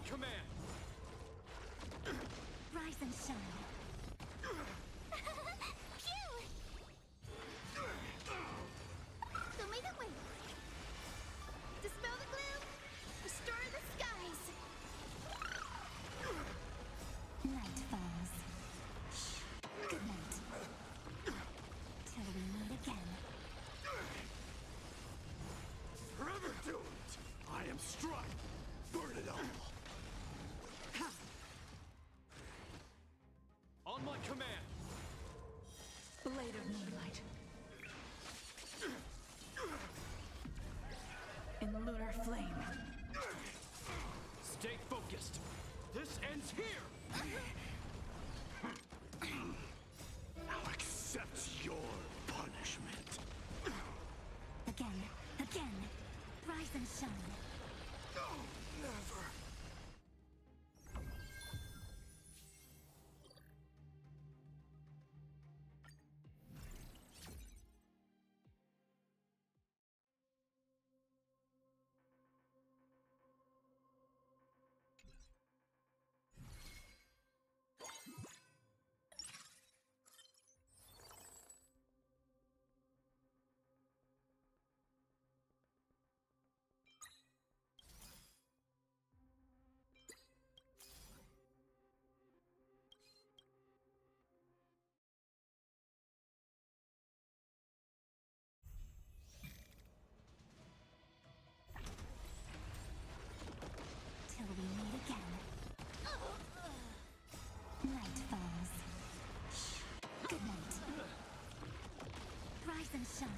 command! Rise and shine. Phew! Show me the way. Dispel the gloom. Restore the skies. Night falls. Good night. Till we meet again. Forever doomed! I am Strike! Burn it all! On my command! Blade of moonlight. In lunar flame. Stay focused! This ends here! I'll accept your punishment. Again. Rise and shine. No, never! Till we meet again. Night falls. Good night. Rise and shine.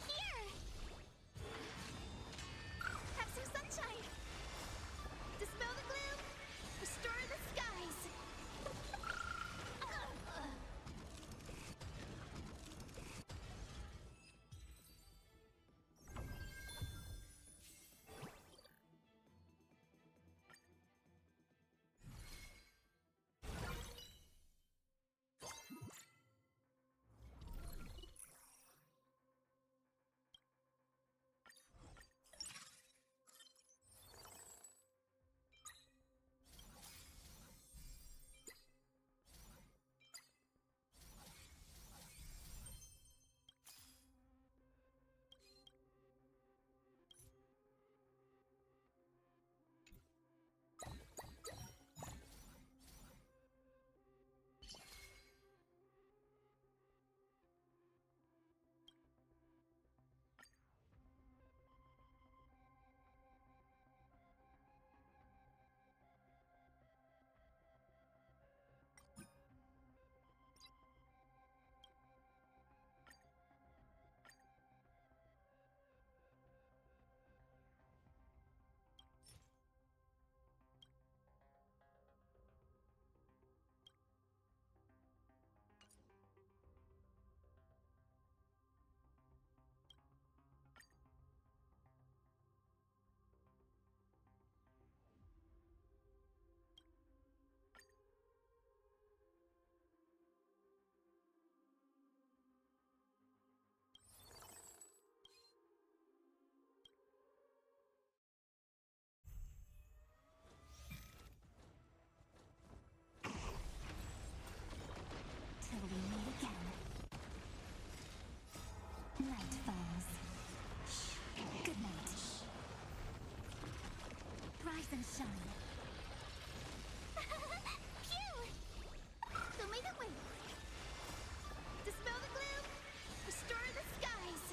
Here! Have some sunshine. Dispel the gloom. Restore the skies. Till we meet again. Night falls. Good night. Rise and shine. Phew! Show me the way. Dispel the gloom. Restore the skies.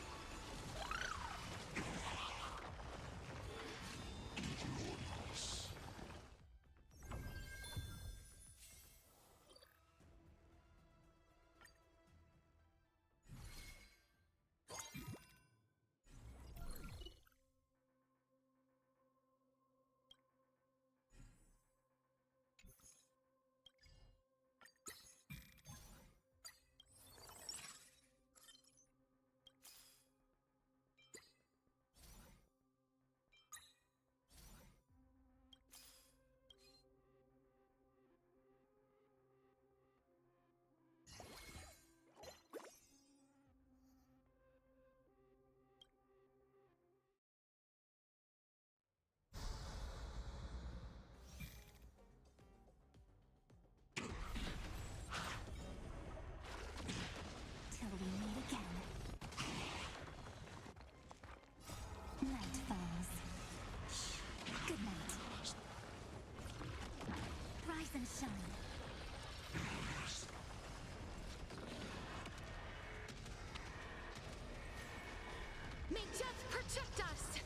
May death protect us!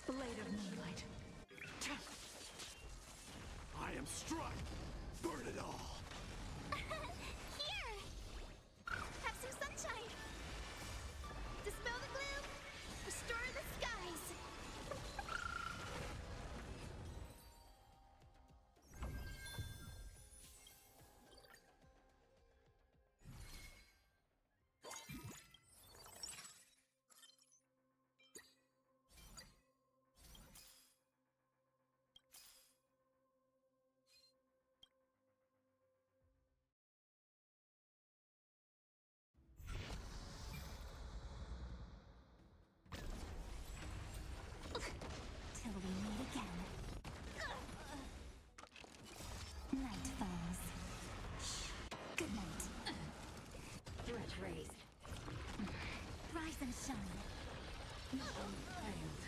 Blade of moonlight. I am strife! Burn it all! Here! Have some sunshine! Dispel the gloom! Restore the skies! Till we meet again. Night falls. Good night. Threat raised. Rise and shine. Mission failed.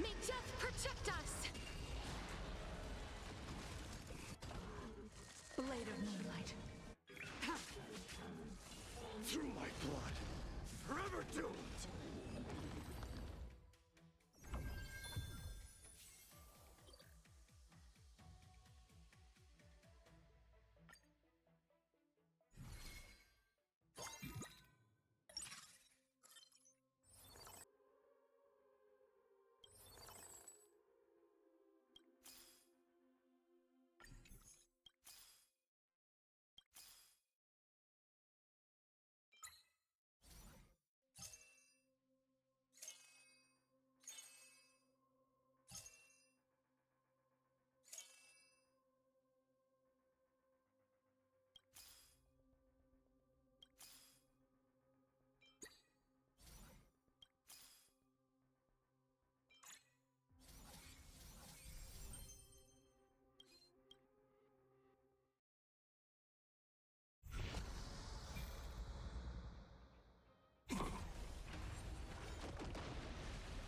May death protect us! Blade of moonlight. Through my blood! Forever doomed!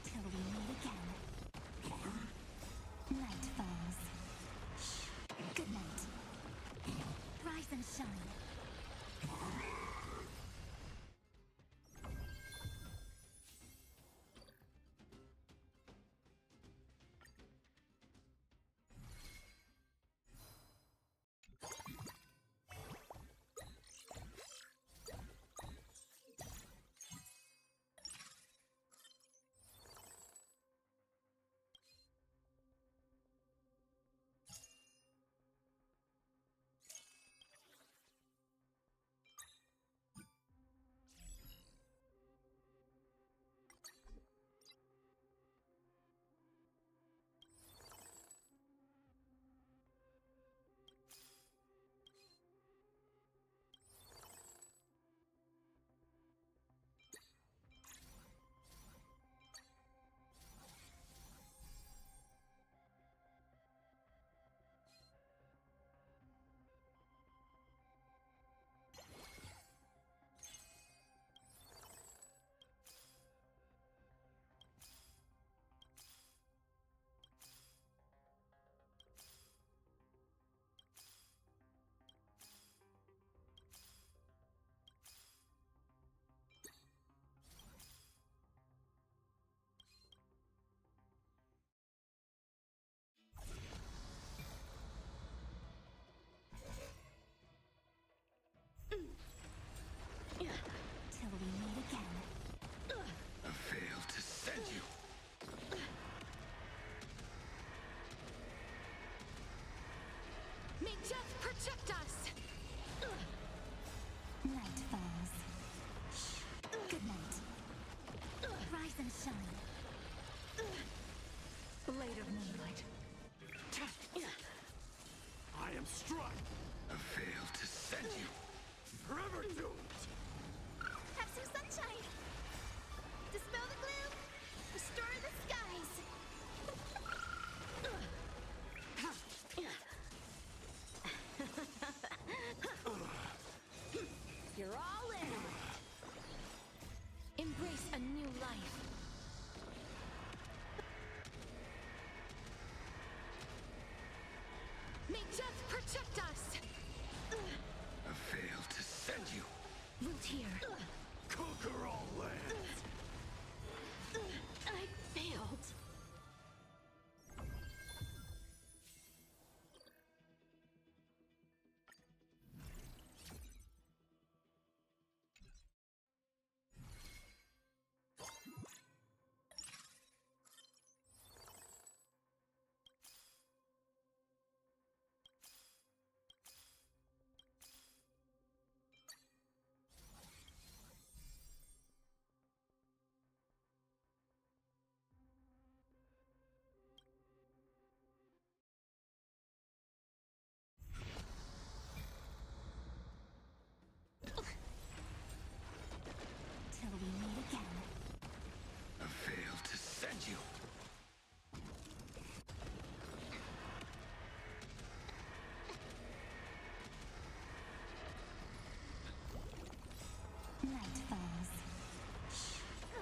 Till we meet again. Night falls. Good night. Rise and shine. Till we meet again. I failed to send you! May death protect us! Night falls. Good night. Rise and shine. Blade of moonlight. I am strife! I failed to send you! Forever doomed! Have some sunshine! Dispel the gloom! Restore the skies! You're all in. Embrace a new life. May death protect us! I failed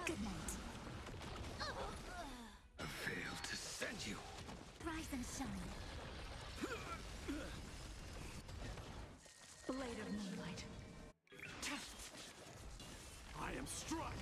Good night. I failed to send you. Rise and shine. Blade of moonlight. I am struck!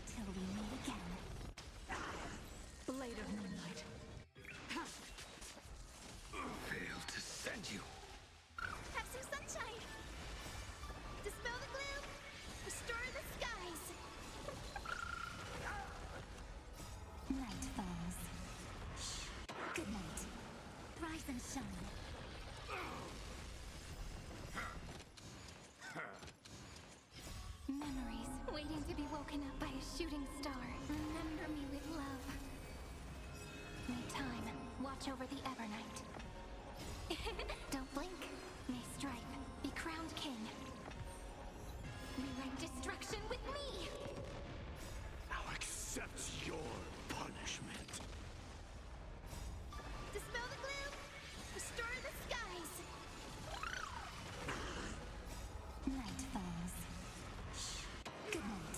Till we meet again. Blade of moonlight. Failed to send you. Have some sunshine. Dispel the gloom. Restore the skies. Night falls. Shh. Good night. Rise and shine. Memories waiting to be woken up by a shooting star. Remember me with love. May time watch over the Evernight. Don't blink. May strife be crowned king. Rewrite destruction with me. I'll accept your punishment. Dispel the gloom. Restore the skies. Night falls. Shh. Good night.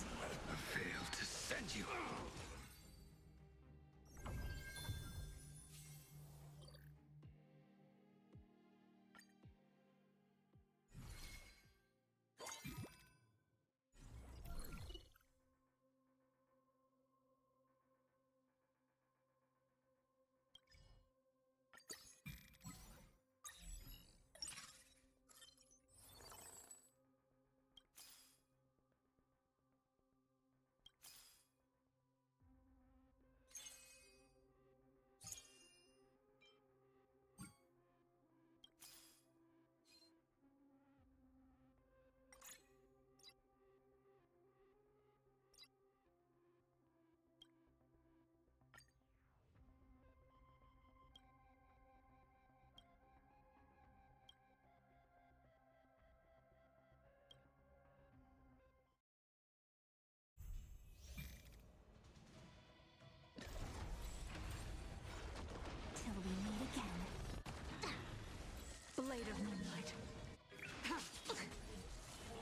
I failed to send you. Till we meet again. Blade of moonlight.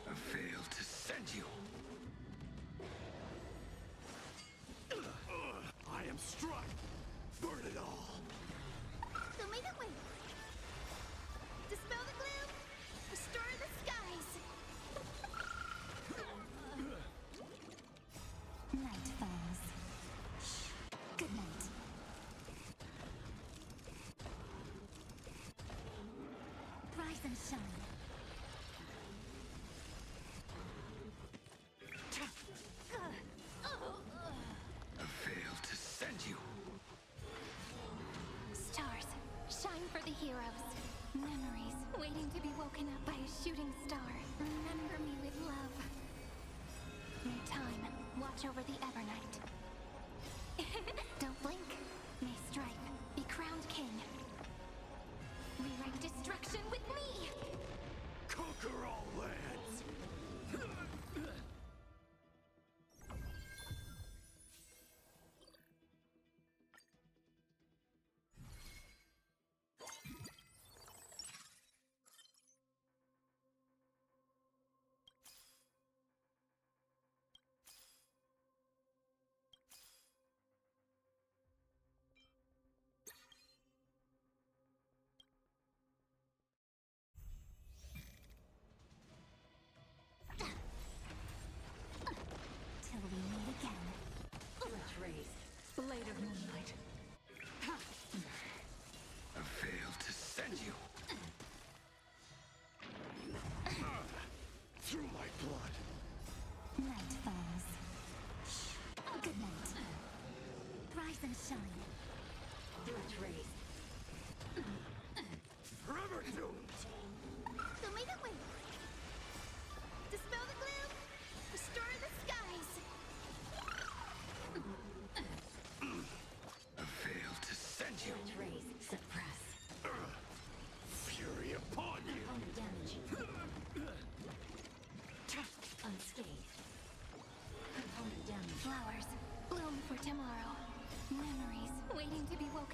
I failed to send you. I am struck! Burn it all! Don't make it wait. Dispel the gloom. Restore the skies. Night falls. Shh. Good night. Rise and shine. I failed to send you. Stars, shine for the heroes. Memories waiting to be woken up by a shooting star. Remember me with love. May time watch over the Evernight. Don't blink. May strife be crowned king. Rewrite destruction with me. Conquer all lands!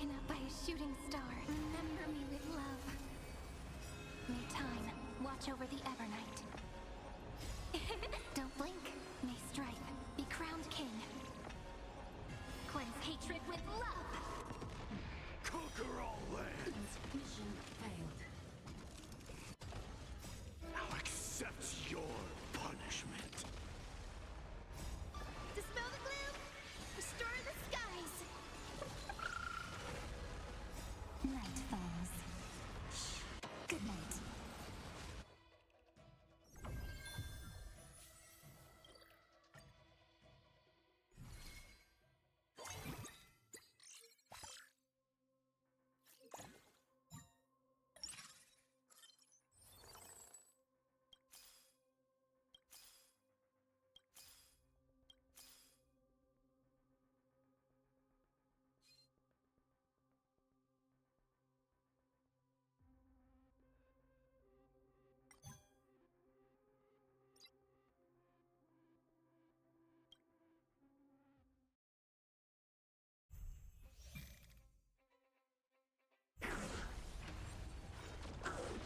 woken up by a shooting star. Remember me with love. May time watch over the Evernight. Don't blink. May strife be crowned king. Cleanse hatred with love. Conquer all lands. Mission failed. Now accept your punishment. Dispel the gloom. Restore the skies. Night falls. Good night.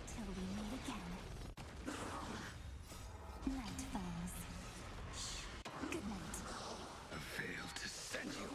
Till we meet again. Night falls. Good night. I failed to send you.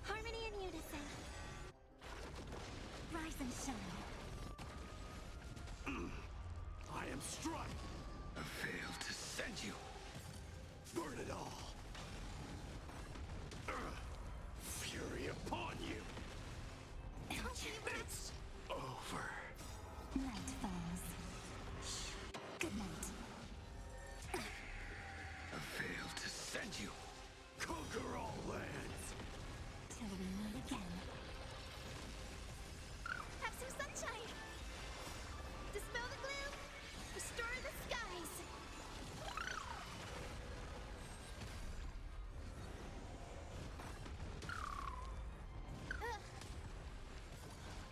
Harmony and unison. Rise and shine. I am struck. I failed to send you. Burn it all. Fury upon you. It's over. Night falls. Good night. I failed to send you. Conquer all lands. Till we meet again. Have some sunshine. Dispel the gloom. Restore the skies.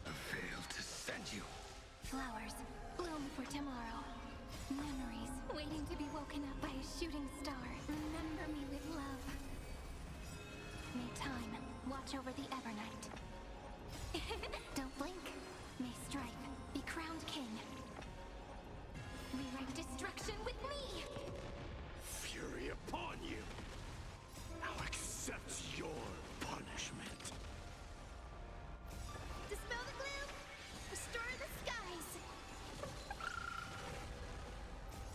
I failed to send you. Flowers bloom for tomorrow. Memories waiting to be woken up by a shooting star. Remember me with love. May time watch over the Evernight. Don't blink. May strife be crowned king. Rewrite destruction with me. Fury upon you. Now accept your punishment. Dispel the gloom. Restore the skies.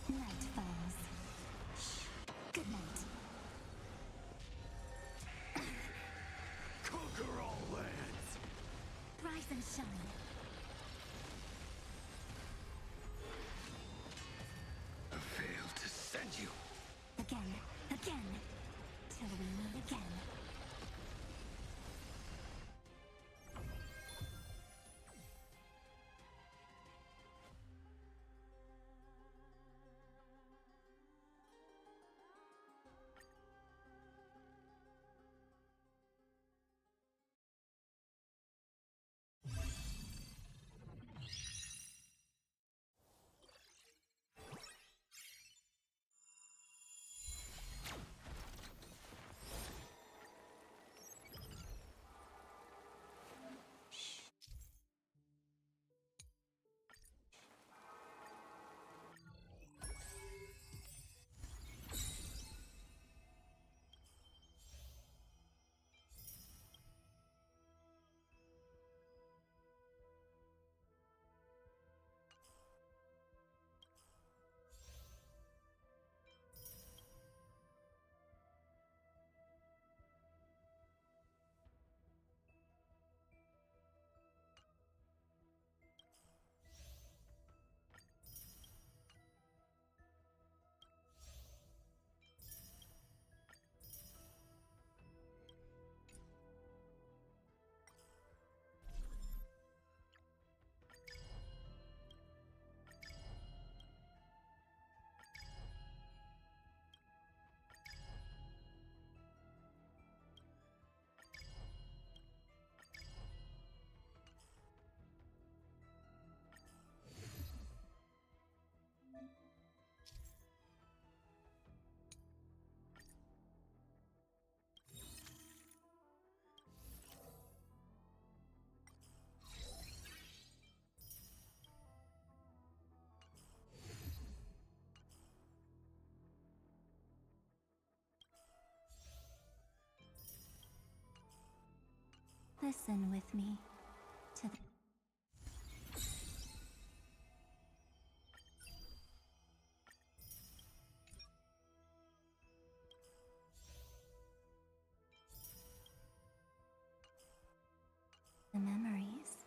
Night falls. Good night. Conquer all lands. Rise and shine. I failed to send you. Again. Again. Till we meet again. Listen with me to the memories.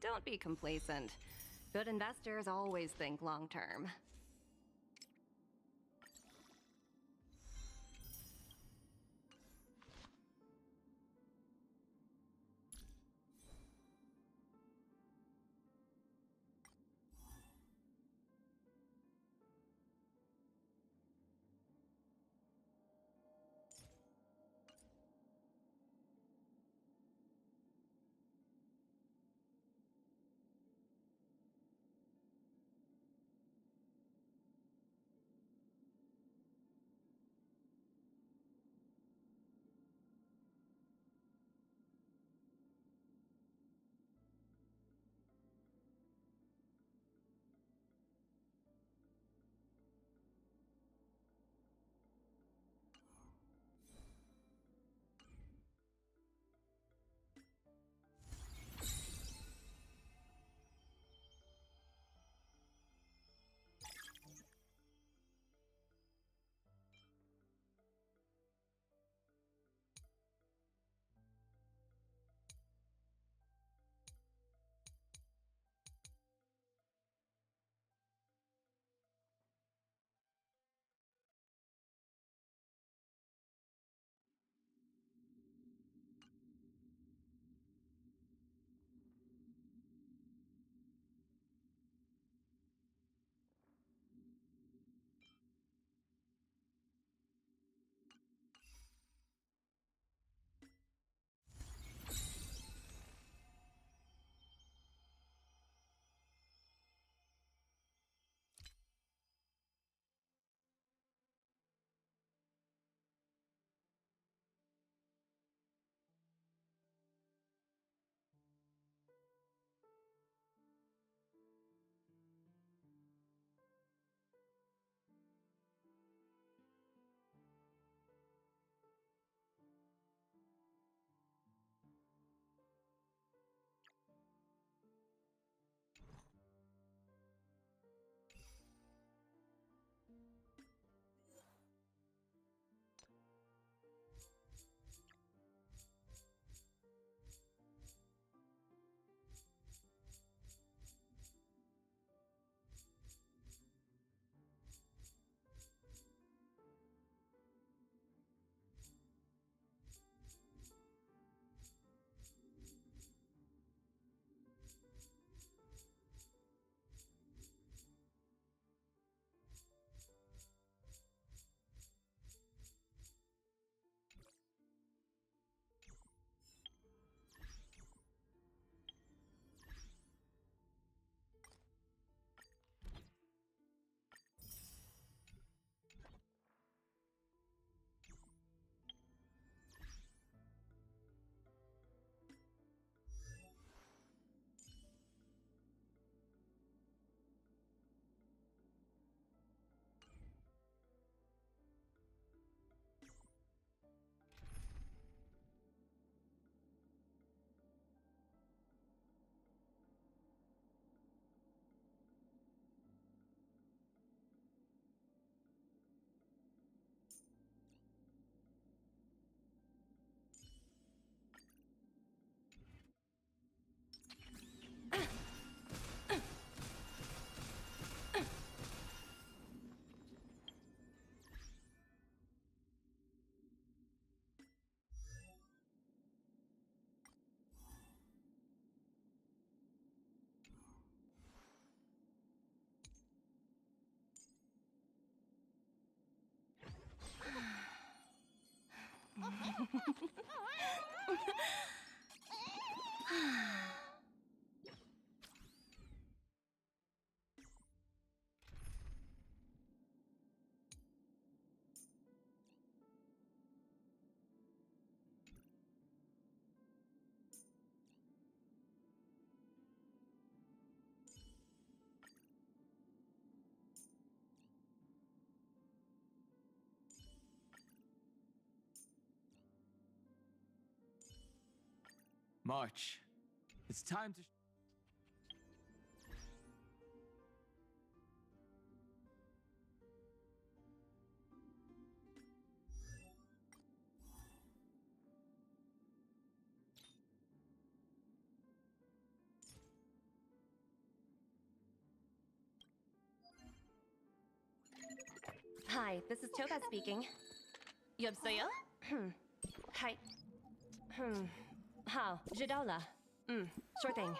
Don't be complacent. Good investors always think long term. March. It's time to... Hi, this is Toga speaking. 여보세요? Hi.好, 知道了. Sure thing.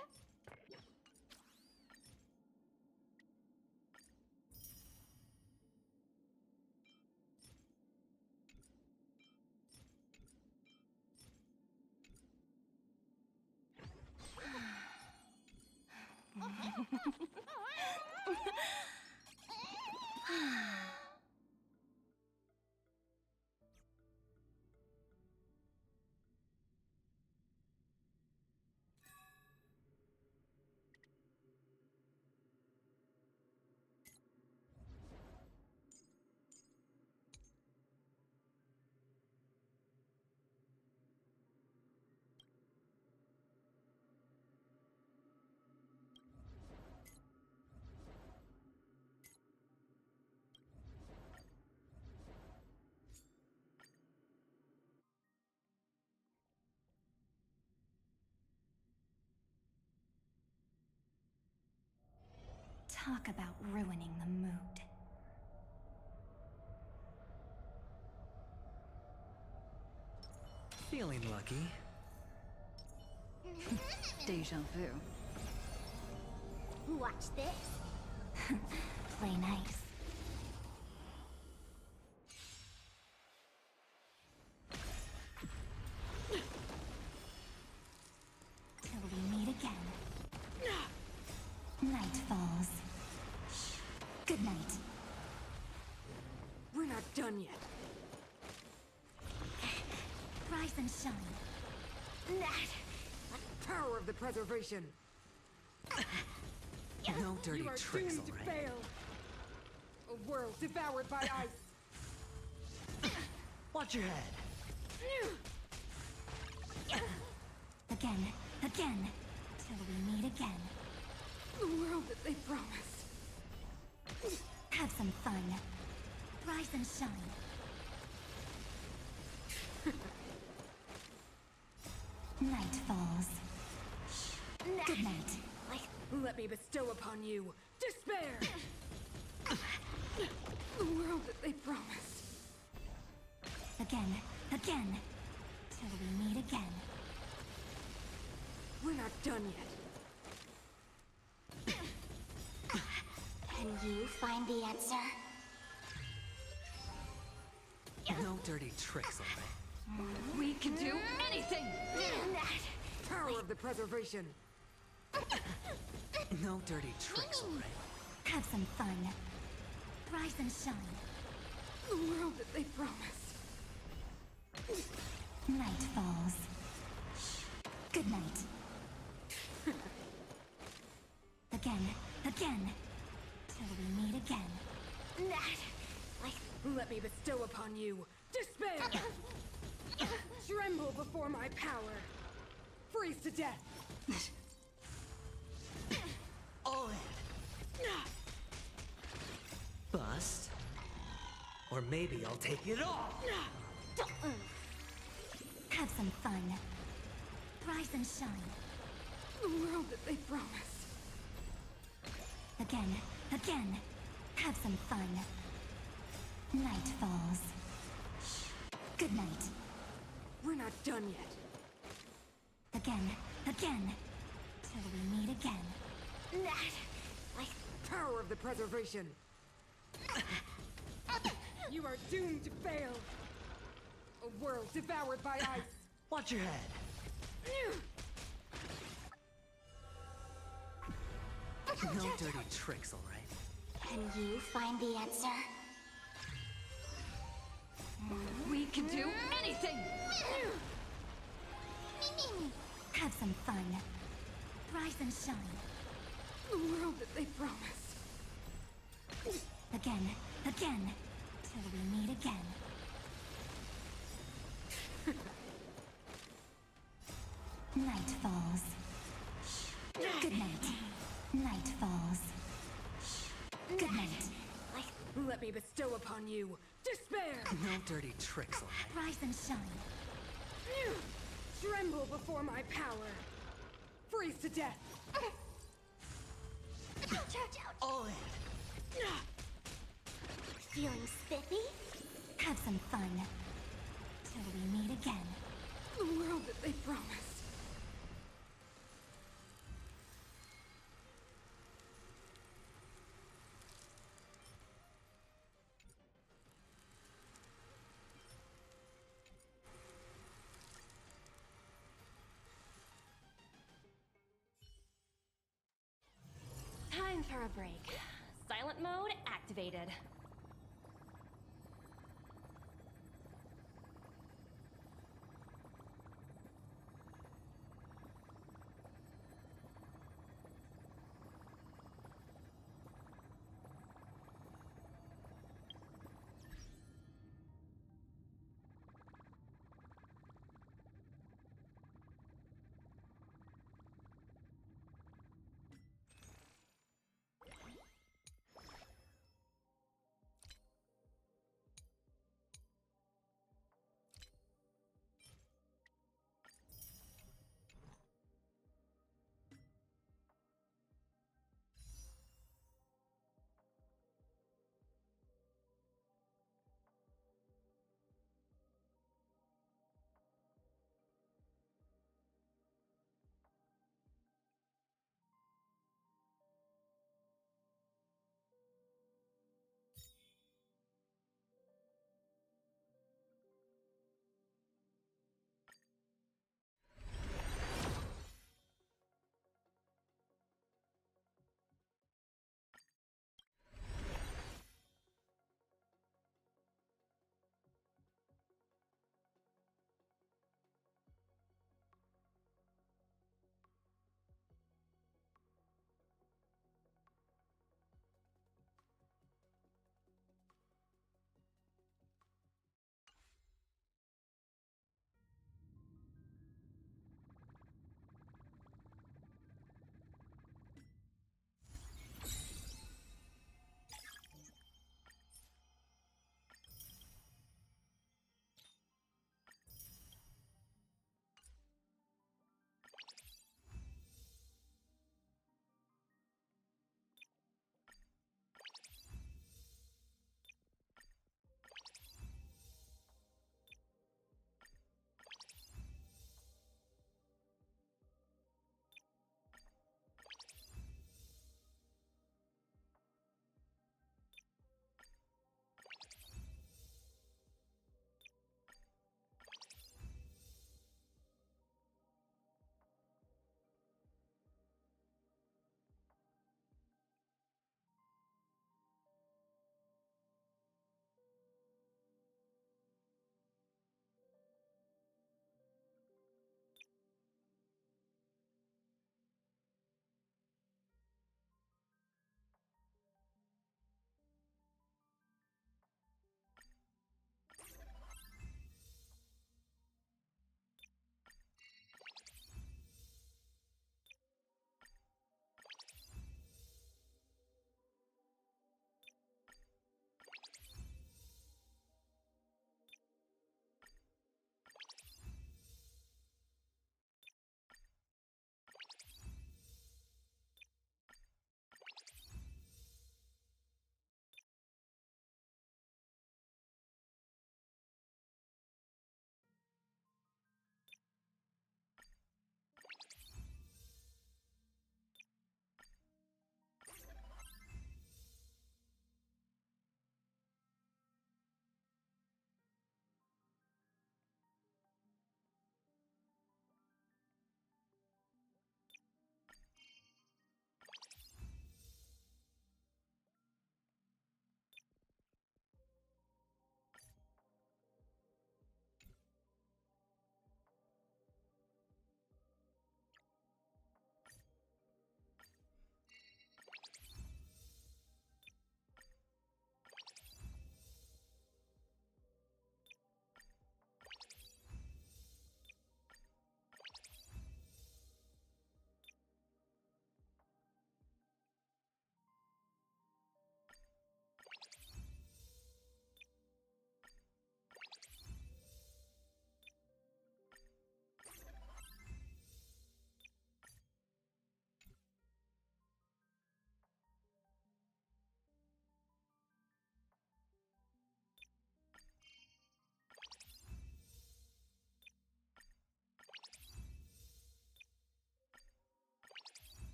Talk about ruining the mood. Feeling lucky. Deja vu. Watch this. Play nice. Till we meet again. Night falls. Good night. We're not done yet. Rise and shine. Power of the preservation. No dirty You are tricks, doomed to alright? fail. A world devoured by ice. Watch your head. Again. Again. Till we meet again. The world that they promised. Have some fun. Rise and shine. Night falls. Good night. Let me bestow upon you despair. The world that they promised. Again. Again. Till we meet again. We're not done yet. Can you find the answer? No dirty tricks, alright? We can do anything. Power of the preservation. No dirty tricks, alright? Have some fun. Rise and shine. The world that they promised. Night falls. Good night. Again. Again. Till we meet again. Let me bestow upon you despair. Tremble before my power. Freeze to death. All in. Bust. Or maybe I'll take it all. Have some fun. Rise and shine. The world that they promised. Again. Again. Have some fun. Night falls. Good night. We're not done yet. Again. Again. Till we meet again. Power of the preservation. You are doomed to fail. A world devoured by ice. Watch your head. No dirty tricks, alright? Can you find the answer? We can do anything. Have some fun. Rise and shine. The world that they promised. Again. Again. Till we meet again. Night me bestow upon you despair! No dirty tricks, alright? Rise and shine. Tremble before my power! Freeze to death! Charge out. All in. Feeling spiffy? Have some fun. Till we meet again. The world that they promised. Time for a break. Silent mode activated.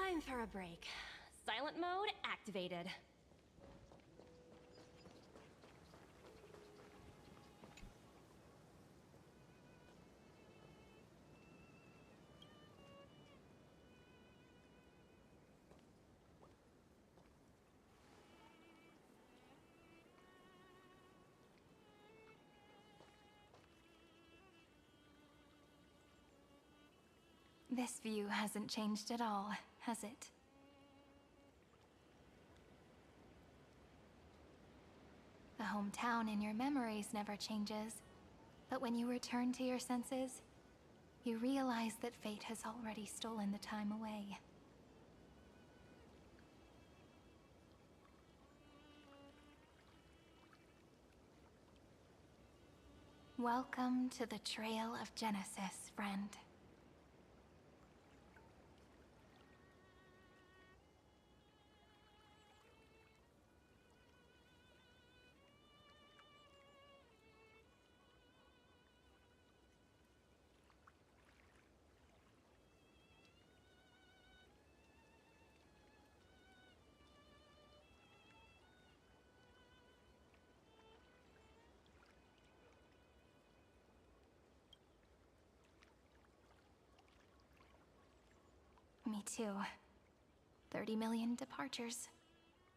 Time for a break. Silent mode activated. This view hasn't changed at all, has it? The hometown in your memories never changes, but when you return to your senses, you realize that fate has already stolen the time away. Welcome to the Trail of Genesis, friend. Me too. 30 million departures.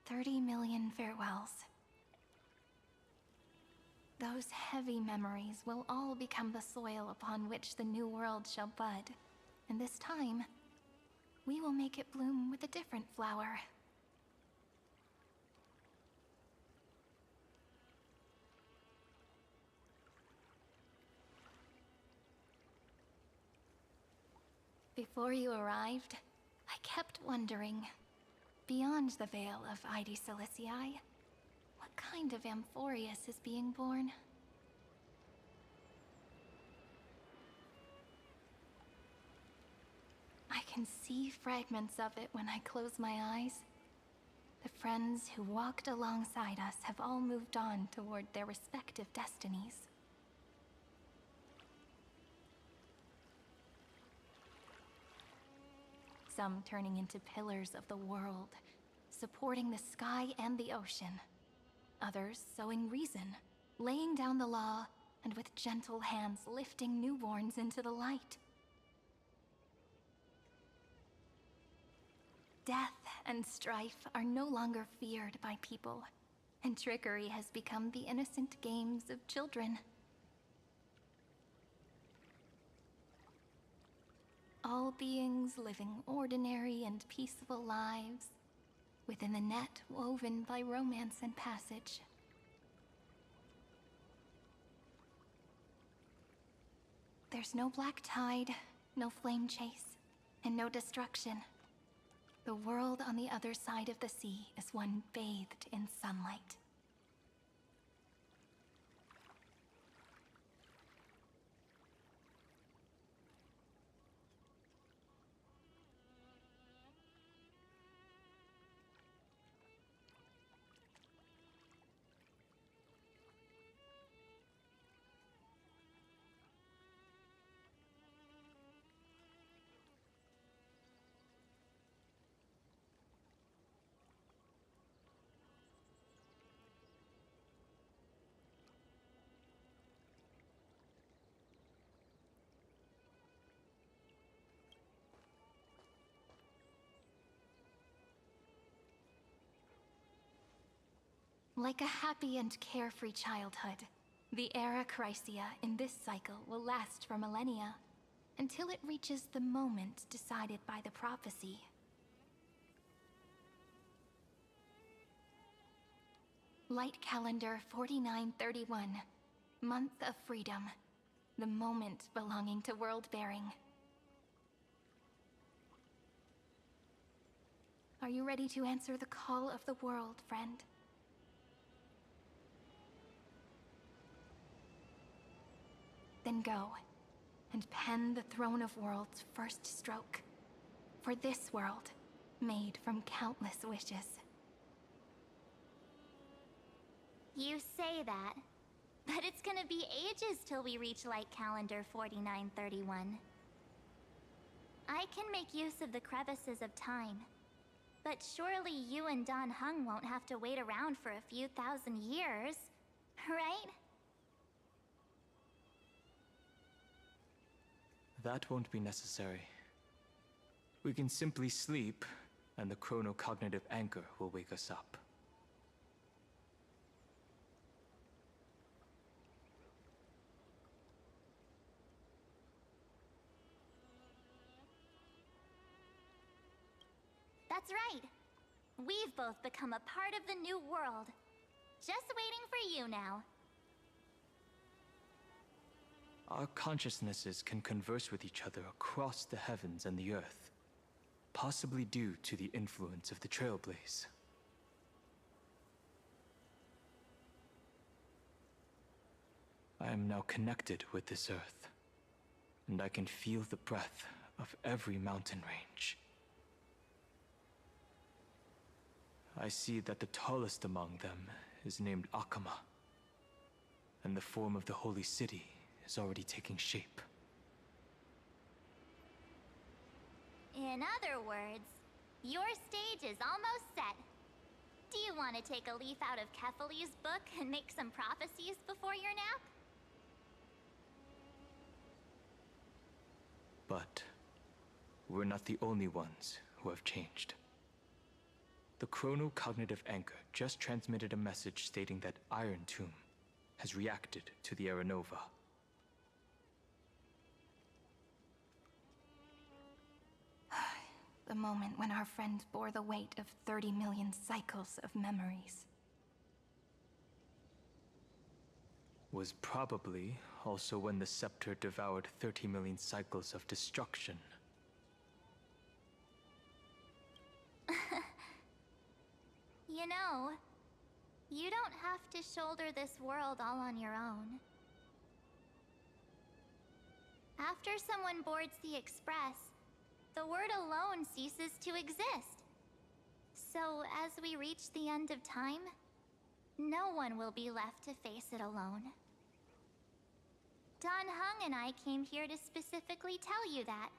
30 million farewells. Those heavy memories will all become the soil upon which the new world shall bud. And this time, we will make it bloom with a different flower. Before you arrived, I kept wondering, beyond the veil of Ide Silicii, what kind of Amphorius is being born? I can see fragments of it when I close my eyes. The friends who walked alongside us have all moved on toward their respective destinies. Some turning into pillars of the world, supporting the sky and the ocean. Others sowing reason, laying down the law, and with gentle hands lifting newborns into the light. Death and strife are no longer feared by people, and trickery has become the innocent games of children. All beings living ordinary and peaceful lives, within the net woven by romance and passage. There's no black tide, no flame chase, and no destruction. The world on the other side of the sea is one bathed in sunlight. Like a happy and carefree childhood, the era Chrysia in this cycle will last for millennia, until it reaches the moment decided by the prophecy. Light calendar 4931, month of freedom, the moment belonging to world-bearing. Are you ready to answer the call of the world, friend? Then go, and pen the Throne of Worlds' first stroke. For this world, made from countless wishes. You say that, but it's gonna be ages till we reach Light Calendar 4931. I can make use of the crevices of time. But surely you and Dan Heng won't have to wait around for a few thousand years, right? That won't be necessary. We can simply sleep, and the chronocognitive anchor will wake us up. That's right. We've both become a part of the new world. Just waiting for you now. Our consciousnesses can converse with each other across the heavens and the earth, possibly due to the influence of the Trailblaze. I am now connected with this earth, and I can feel the breath of every mountain range. I see that the tallest among them is named Akama, and the form of the holy city is already taking shape. In other words, your stage is almost set. Do you want to take a leaf out of Kefali's book and make some prophecies before your nap? But we're not the only ones who have changed. The chronocognitive anchor just transmitted a message stating that Iron Tomb has reacted to the Aranova. The moment when our friend bore the weight of 30 million cycles of memories. Was probably also when the scepter devoured 30 million cycles of destruction. You know, you don't have to shoulder this world all on your own. After someone boards the Express, the word alone ceases to exist. So, as we reach the end of time, no one will be left to face it alone. Dan Heng and I came here to specifically tell you that.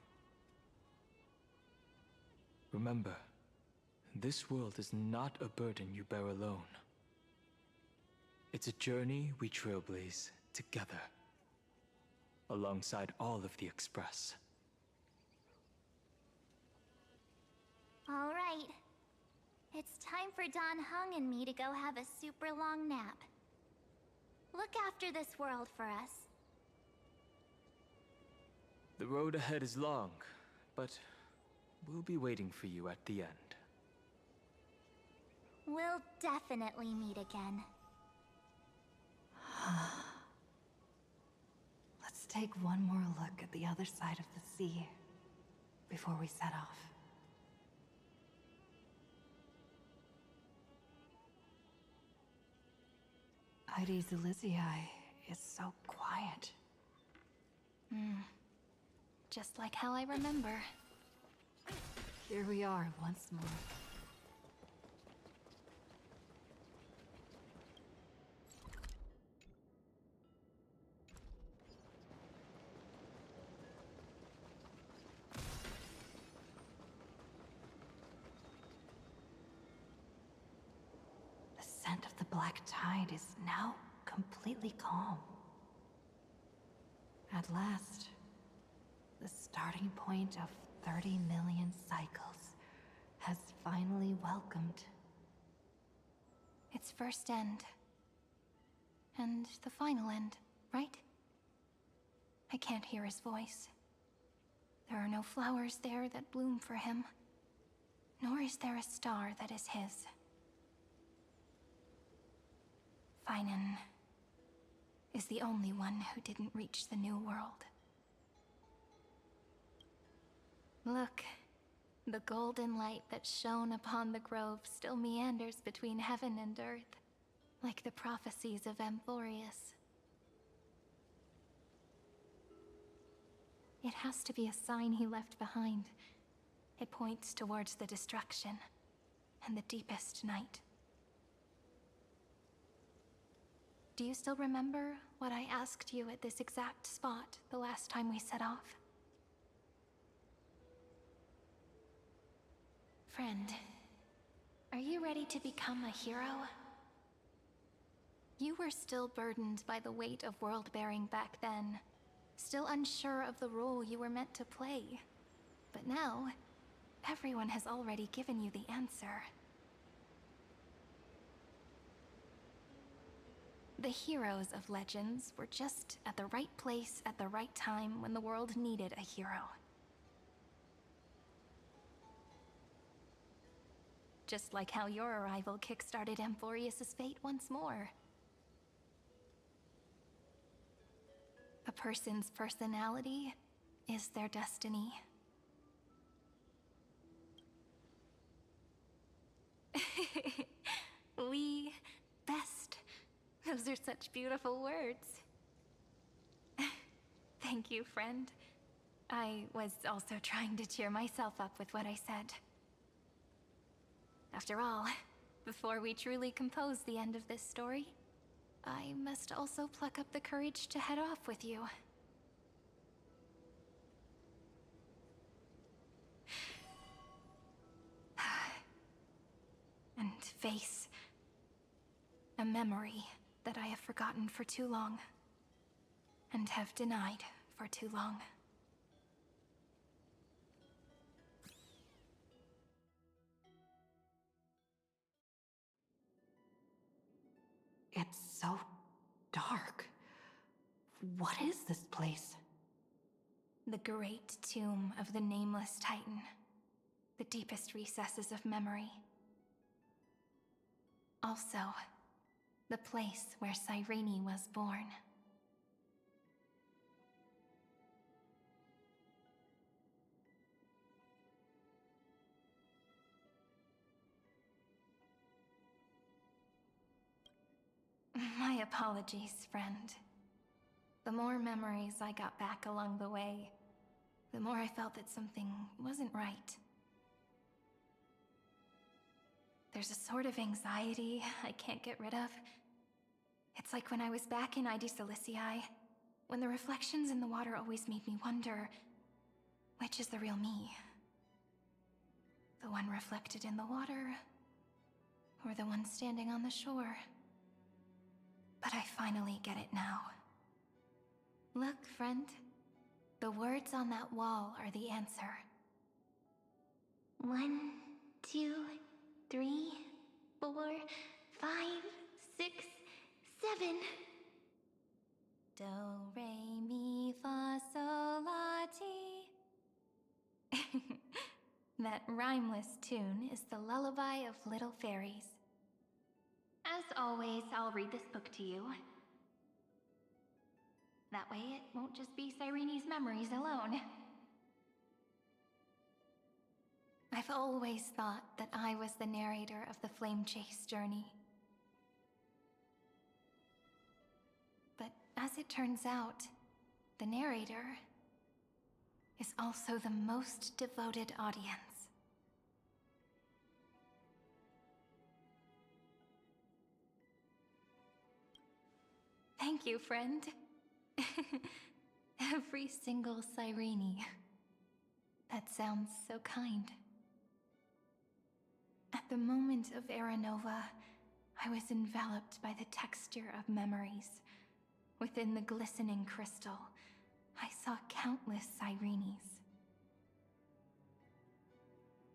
Remember, this world is not a burden you bear alone. It's a journey we trailblaze together, alongside all of the Express. All right. It's time for Dan Heng and me to go have a super long nap. Look after this world for us. The road ahead is long, but we'll be waiting for you at the end. We'll definitely meet again. Let's take one more look at the other side of the sea before we set off. Heidi's Elysiae is so quiet. Just like how I remember. Here we are once more. The scent of the black tide is now completely calm. At last, the starting point of 30 million cycles has finally welcomed. Its first end. And the final end, right? I can't hear his voice. There are no flowers there that bloom for him. Nor is there a star that is his. Finan is the only one who didn't reach the new world. Look, the golden light that shone upon the grove still meanders between heaven and earth, like the prophecies of Amphorius. It has to be a sign he left behind. It points towards the destruction and the deepest night. Do you still remember what I asked you at this exact spot the last time we set off? Friend, are you ready to become a hero? You were still burdened by the weight of world-bearing back then, still unsure of the role you were meant to play. But now, everyone has already given you the answer. The heroes of Legends were just at the right place at the right time when the world needed a hero. Just like how your arrival kickstarted Amphorius' fate once more. A person's personality is their destiny. We best. Those are such beautiful words. Thank you, friend. I was also trying to cheer myself up with what I said. After all, before we truly compose the end of this story, I must also pluck up the courage to head off with you. And face a memory that I have forgotten for too long, and have denied for too long. It's so dark. What is this place? The great tomb of the Nameless Titan. The deepest recesses of memory. Also, the place where Cyrene was born. My apologies, friend. The more memories I got back along the way, the more I felt that something wasn't right. There's a sort of anxiety I can't get rid of. It's like when I was back in ID Silicii, when the reflections in the water always made me wonder, which is the real me? The one reflected in the water, or the one standing on the shore? But I finally get it now. Look, friend. The words on that wall are the answer. 1, 2, 3, 4, 5, 6, 7. Do, re, mi, fa, sol, la, ti. That rhymeless tune is the lullaby of little fairies. As always, I'll read this book to you. That way it won't just be Cyrene's memories alone. I've always thought that I was the narrator of the Flame Chase journey. But as it turns out, the narrator is also the most devoted audience. Thank you, friend. Every single Cyrene. That sounds so kind. At the moment of Aranova, I was enveloped by the texture of memories. Within the glistening crystal, I saw countless Cyrenes.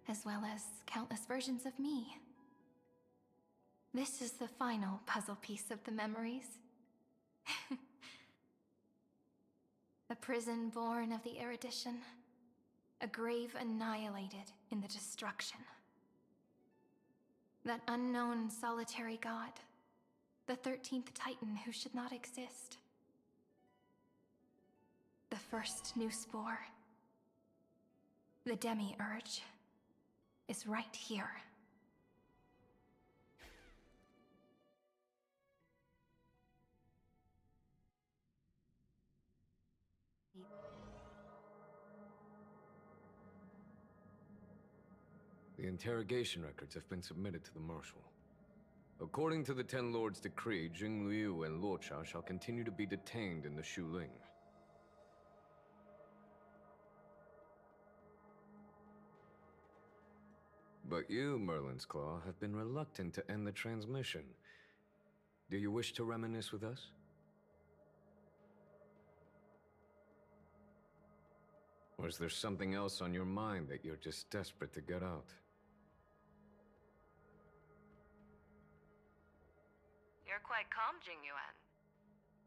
As well as countless versions of me. This is the final puzzle piece of the memories. A prison born of the erudition. A grave annihilated in the destruction. That unknown solitary god. The 13th Titan who should not exist. The first new spore. The demi-urge is right here. The interrogation records have been submitted to the Marshal. According to the Ten Lords' decree, Jing Liu and Luocha shall continue to be detained in the Shuling. But you, Merlin's Claw, have been reluctant to end the transmission. Do you wish to reminisce with us? Or is there something else on your mind that you're just desperate to get out? You're quite calm, Jingyuan.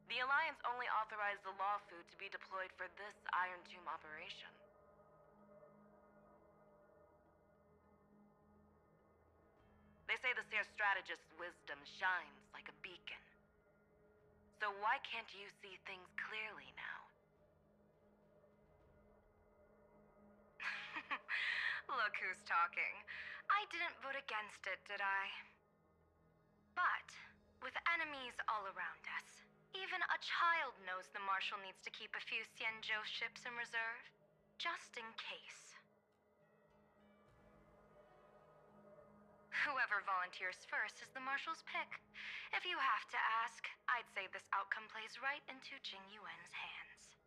The Alliance only authorized the Law Fu to be deployed for this Iron Tomb operation. They say the Seer Strategist's wisdom shines like a beacon. So why can't you see things clearly now? Look who's talking. I didn't vote against it, did I? But, with enemies all around us, even a child knows the Marshal needs to keep a few Xianzhou ships in reserve, just in case. Whoever volunteers first is the Marshal's pick. If you have to ask, I'd say this outcome plays right into Jingyuan's hands.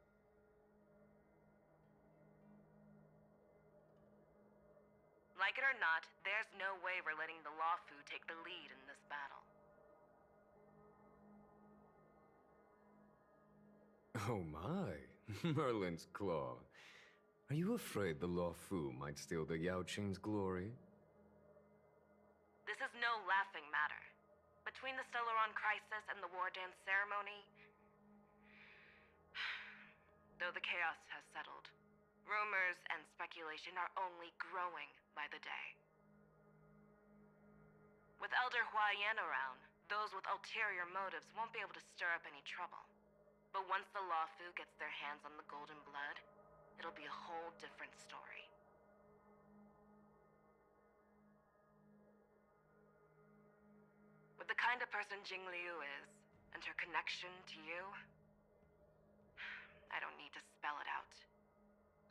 Like it or not, there's no way we're letting the Law Fu take the lead in this battle. Oh my, Merlin's Claw. Are you afraid the Law Fu might steal the Yao Qing's glory? This is no laughing matter. Between the Stellaron crisis and the War Dance ceremony, though the chaos has settled, rumors and speculation are only growing by the day. With Elder Huaiyan around, those with ulterior motives won't be able to stir up any trouble. But once the Law Fu gets their hands on the Golden Blood, it'll be a whole different story. With the kind of person Jing Liu is, and her connection to you, I don't need to spell it out.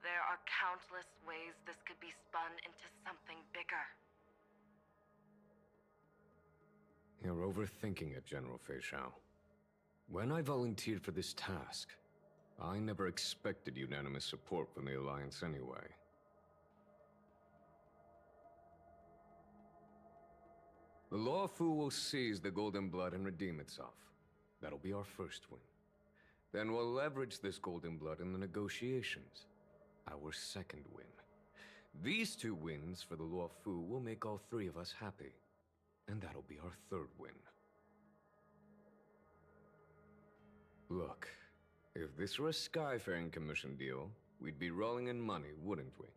There are countless ways this could be spun into something bigger. You're overthinking it, General Fei Shao. When I volunteered for this task, I never expected unanimous support from the Alliance anyway. The Law Fu will seize the Golden Blood and redeem itself. That'll be our first win. Then we'll leverage this Golden Blood in the negotiations. Our second win. These two wins for the Law Fu will make all three of us happy. And that'll be our third win. Look, if this were a Skyfaring Commission deal, we'd be rolling in money, wouldn't we?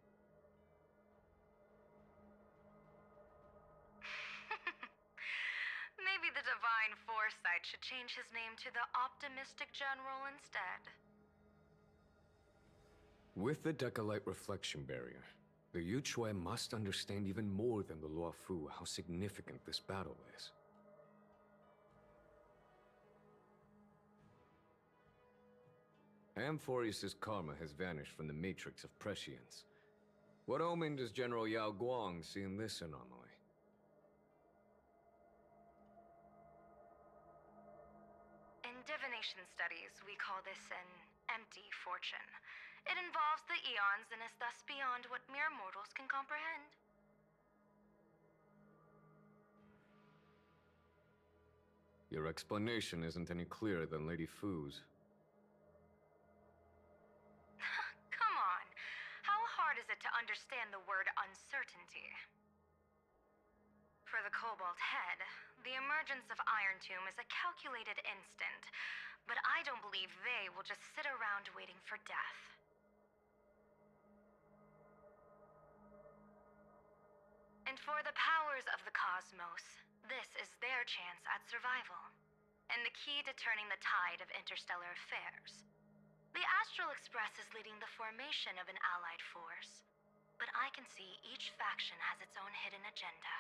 Maybe the Divine Foresight should change his name to the Optimistic General instead. With the Decalite Reflection Barrier, the Yuchuan must understand even more than the Law Fu how significant this battle is. Amphorius' karma has vanished from the matrix of prescience. What omen does General Yao Guang see in this anomaly? In divination studies, we call this an empty fortune. It involves the eons and is thus beyond what mere mortals can comprehend. Your explanation isn't any clearer than Lady Fu's. Come on. How hard is it to understand the word uncertainty? For the Cobalt Head, the emergence of Iron Tomb is a calculated instant, but I don't believe they will just sit around waiting for death. And for the powers of the cosmos, this is their chance at survival, and the key to turning the tide of interstellar affairs. The Astral Express is leading the formation of an allied force, but I can see each faction has its own hidden agenda.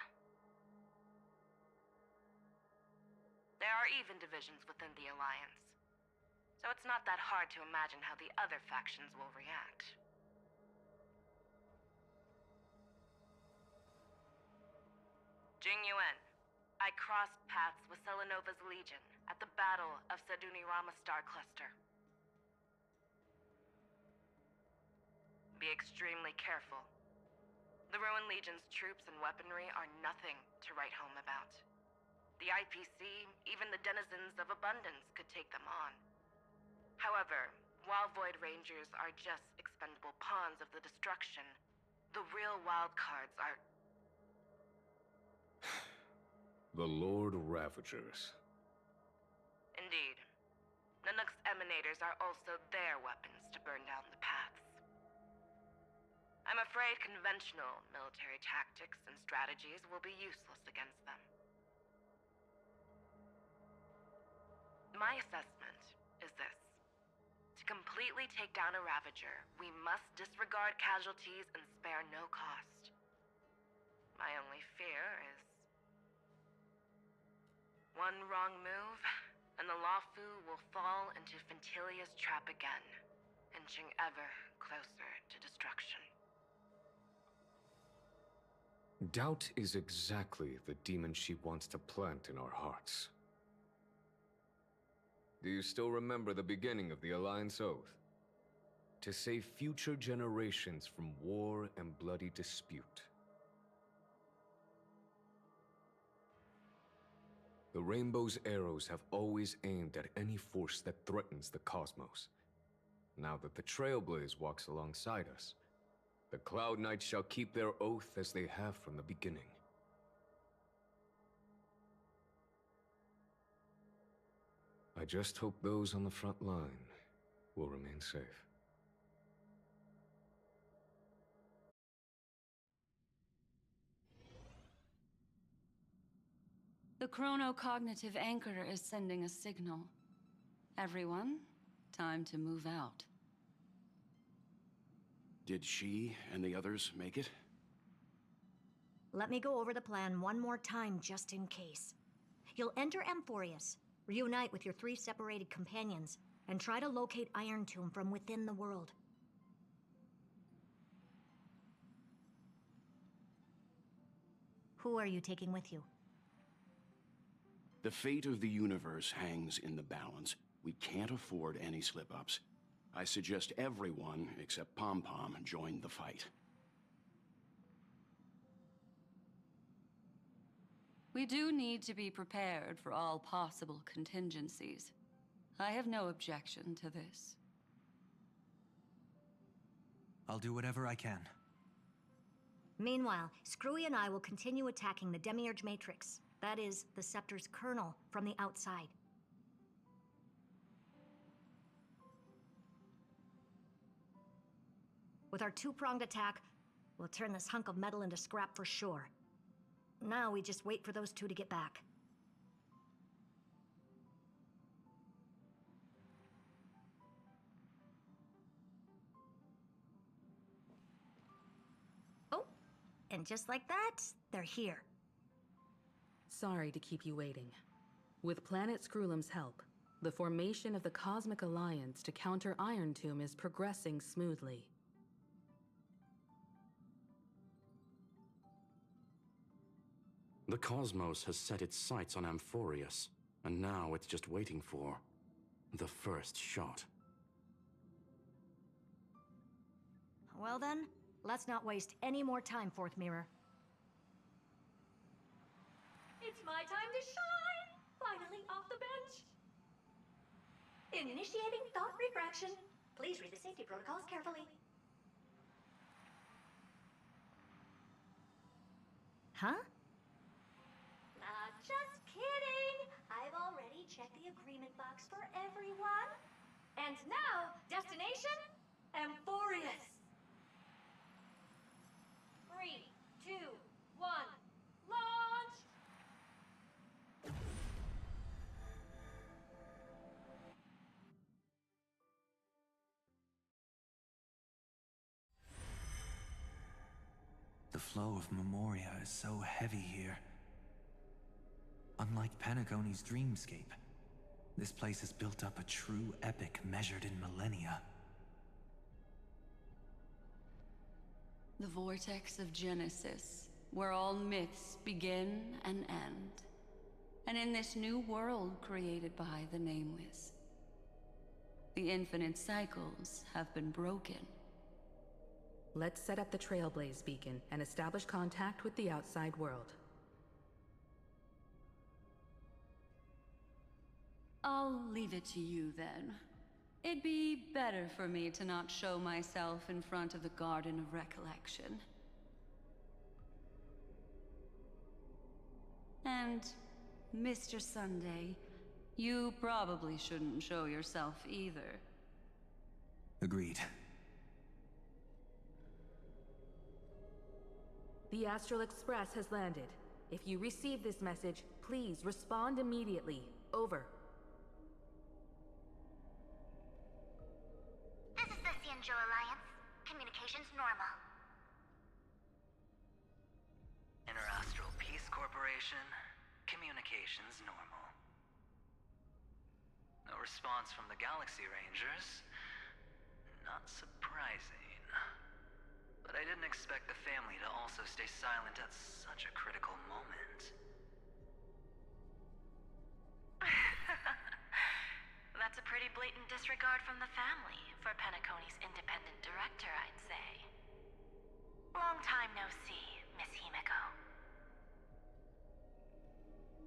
There are even divisions within the Alliance, so it's not that hard to imagine how the other factions will react. Jingyuan, I crossed paths with Selenova's Legion at the Battle of Sadunirama Star Cluster. Be extremely careful. The Rowan Legion's troops and weaponry are nothing to write home about. The IPC, even the denizens of abundance, could take them on. However, while Void Rangers are just expendable pawns of the destruction, the real wildcards are... The Lord Ravagers. Indeed. Nanook's emanators are also their weapons to burn down the paths. I'm afraid conventional military tactics and strategies will be useless against them. My assessment is this. To completely take down a Ravager, we must disregard casualties and spare no cost. My only fear is... one wrong move, and the Lawfu will fall into Fintilia's trap again, inching ever closer to destruction. Doubt is exactly the demon she wants to plant in our hearts. Do you still remember the beginning of the Alliance Oath? To save future generations from war and bloody dispute. The Rainbow's arrows have always aimed at any force that threatens the cosmos. Now that the Trailblaze walks alongside us, the Cloud Knights shall keep their oath as they have from the beginning. I just hope those on the front line will remain safe. The chronocognitive anchor is sending a signal. Everyone, time to move out. Did she and the others make it? Let me go over the plan one more time, just in case. You'll enter Amphorius, reunite with your 3 separated companions, and try to locate Iron Tomb from within the world. Who are you taking with you? The fate of the universe hangs in the balance. We can't afford any slip-ups. I suggest everyone, except Pom-Pom, join the fight. We do need to be prepared for all possible contingencies. I have no objection to this. I'll do whatever I can. Meanwhile, Screwy and I will continue attacking the Demiurge Matrix. That is, the Scepter's kernel, from the outside. With our 2-pronged attack, we'll turn this hunk of metal into scrap for sure. Now we just wait for those 2 to get back. Oh, and just like that, they're here. Sorry to keep you waiting. With Planet Screwlum's help, the formation of the Cosmic Alliance to counter Iron Tomb is progressing smoothly. The cosmos has set its sights on Amphorius, and now it's just waiting for the first shot. Well then, let's not waste any more time, Fourth Mirror. It's my time to shine! Finally off the bench! Initiating thought refraction. Please read the safety protocols carefully. Huh? Just kidding! I've already checked the agreement box for everyone. And now, destination? Amphorius! 3, 2, 1, launch! The flow of Memoria is so heavy here. Unlike Panagoni's dreamscape, this place has built up a true epic measured in millennia. The vortex of Genesis, where all myths begin and end. And in this new world created by the Nameless, the infinite cycles have been broken. Let's set up the Trailblaze beacon and establish contact with the outside world. I'll leave it to you then. It'd be better for me to not show myself in front of the Garden of Recollection. And, Mr. Sunday, you probably shouldn't show yourself either. Agreed. The Astral Express has landed. If you receive this message, please respond immediately. Over. This is the Xianzhou Alliance. Communications normal. Interastral Peace Corporation. Communications normal. No response from the Galaxy Rangers. Not surprising. But I didn't expect the family to also stay silent at such a critical moment. That's a pretty blatant disregard from the family for Penacony's independent director, I'd say. Long time no see, Miss Himiko.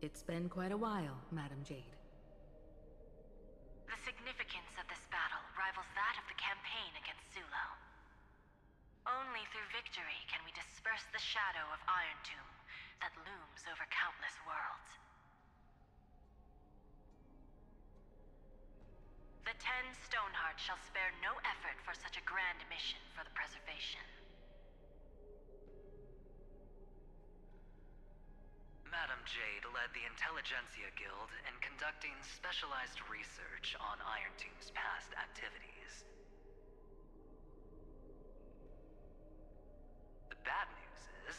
It's been quite a while, Madam Jade. The significance of this battle rivals that of the campaign against Zulo. Only through victory can we disperse the shadow of Iron Tomb that looms over countless worlds. The 10 Stonehearts shall spare no effort for such a grand mission for the preservation. Madam Jade led the Intelligentsia Guild in conducting specialized research on Iron Tomb's past activities. The bad news is,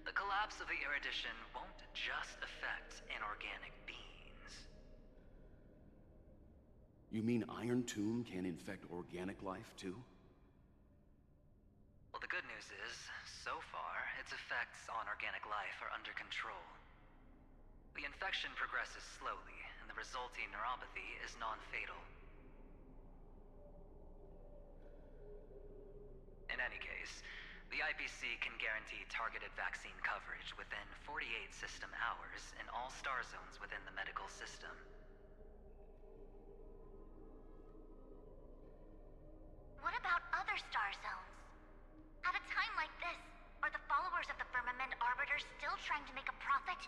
the collapse of the Erudition won't just affect inorganic beings. You mean Iron Tomb can infect organic life, too? Well, the good news is, so far, its effects on organic life are under control. The infection progresses slowly, and the resulting neuropathy is non-fatal. In any case, the IPC can guarantee targeted vaccine coverage within 48 system hours in all star zones within the medical system. What about other star zones? At a time like this, are the followers of the Firmament Arbiters still trying to make a profit?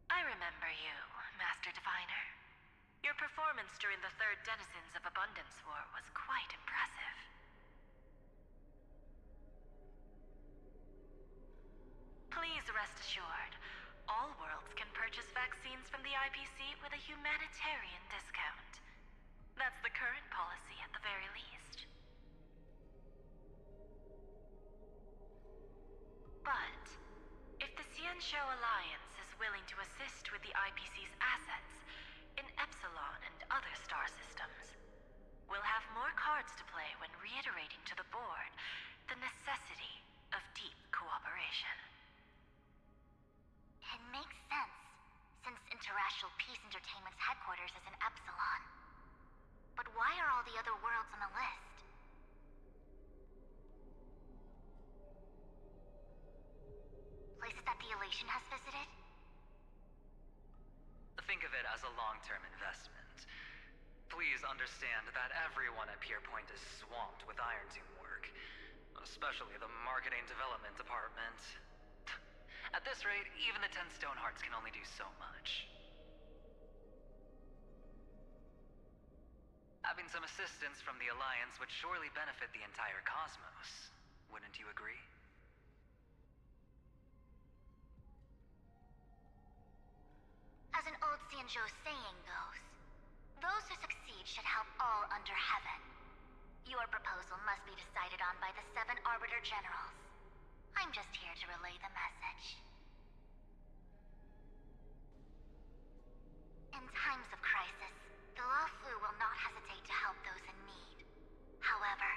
I remember you, Master Diviner. Your performance during the Third Denizens of Abundance War was quite impressive. Please rest assured, all worlds can purchase vaccines from the IPC with a humanitarian discount. That's the current policy at the very least. But, if the Xianzhou Alliance is willing to assist with the IPC's assets in Epsilon and other star systems, we'll have more cards to play when reiterating to the board the necessity of deep cooperation. It makes sense, since Interastral Peace Entertainment's headquarters is in Epsilon. But why are all the other worlds on the list? Places that the Elation has visited? Think of it as a long-term investment. Please understand that everyone at Pierpoint is swamped with Iron Tomb work, especially the Marketing Development Department. At this rate, even the 10 Stonehearts can only do so much. Having some assistance from the Alliance would surely benefit the entire cosmos. Wouldn't you agree? As an old Xianzhou saying goes, those who succeed should help all under heaven. Your proposal must be decided on by the 7 Arbiter Generals. I'm just here to relay the message. In times of crisis, the Luofu will not hesitate to help those in need. However,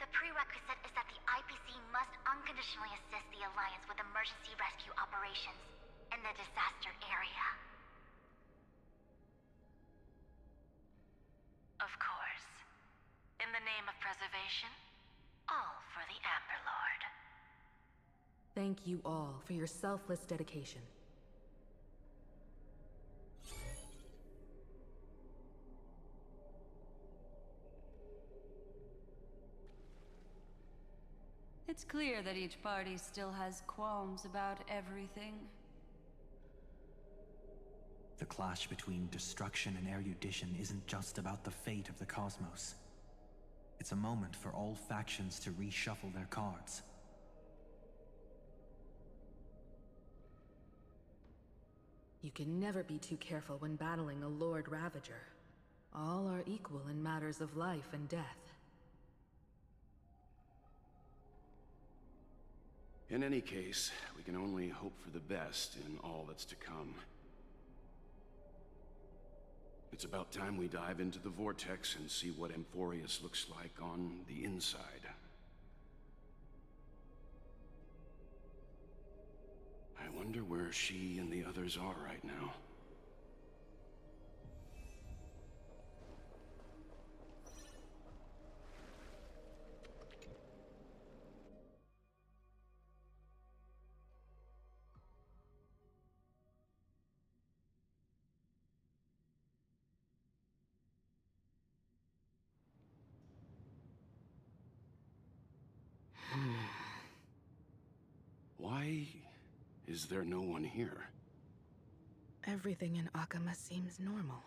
the prerequisite is that the IPC must unconditionally assist the Alliance with emergency rescue operations in the disaster area. Of Thank you all for your selfless dedication. It's clear that each party still has qualms about everything. The clash between destruction and erudition isn't just about the fate of the cosmos. It's a moment for all factions to reshuffle their cards. You can never be too careful when battling a Lord Ravager. All are equal in matters of life and death. In any case, we can only hope for the best in all that's to come. It's about time we dive into the vortex and see what Amphorius looks like on the inside. I wonder where she and the others are right now. Why is there no one here? Everything in Akama seems normal.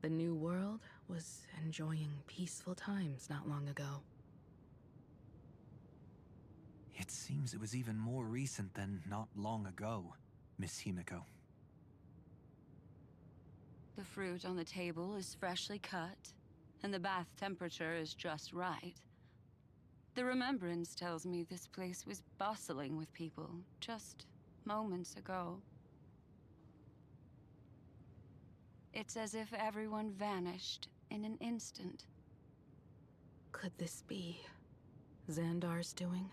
The new world was enjoying peaceful times not long ago. It seems it was even more recent than not long ago, Miss Himiko. The fruit on the table is freshly cut, and the bath temperature is just right. The remembrance tells me this place was bustling with people just moments ago. It's as if everyone vanished in an instant. Could this be Xandar's doing?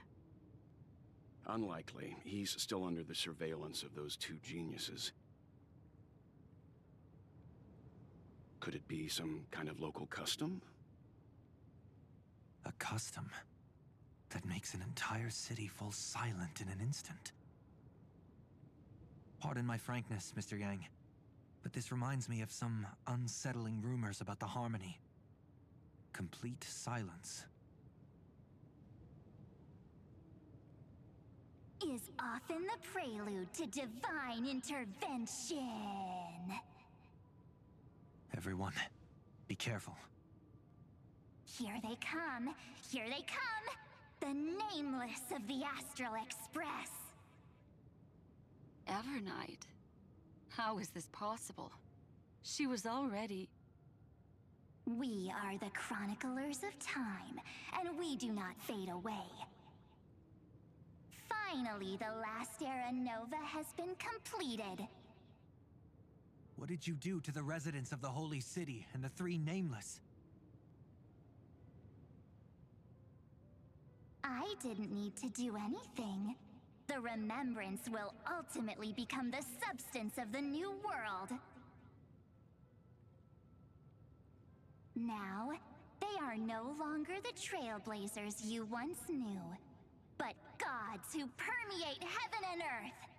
Unlikely. He's still under the surveillance of those two geniuses. Could it be some kind of local custom? A custom that makes an entire city fall silent in an instant. Pardon my frankness, Mr. Yang, but this reminds me of some unsettling rumors about the Harmony. Complete silence. Is often the prelude to divine intervention. Everyone, be careful. Here they come! Here they come! The nameless of the Astral Express! Evernight? How is this possible? She was already... We are the Chroniclers of Time, and we do not fade away. Finally, the last Era Nova has been completed. What did you do to the residents of the Holy City and the Three Nameless? I didn't need to do anything. The remembrance will ultimately become the substance of the new world. Now, they are no longer the trailblazers you once knew, but gods who permeate heaven and earth.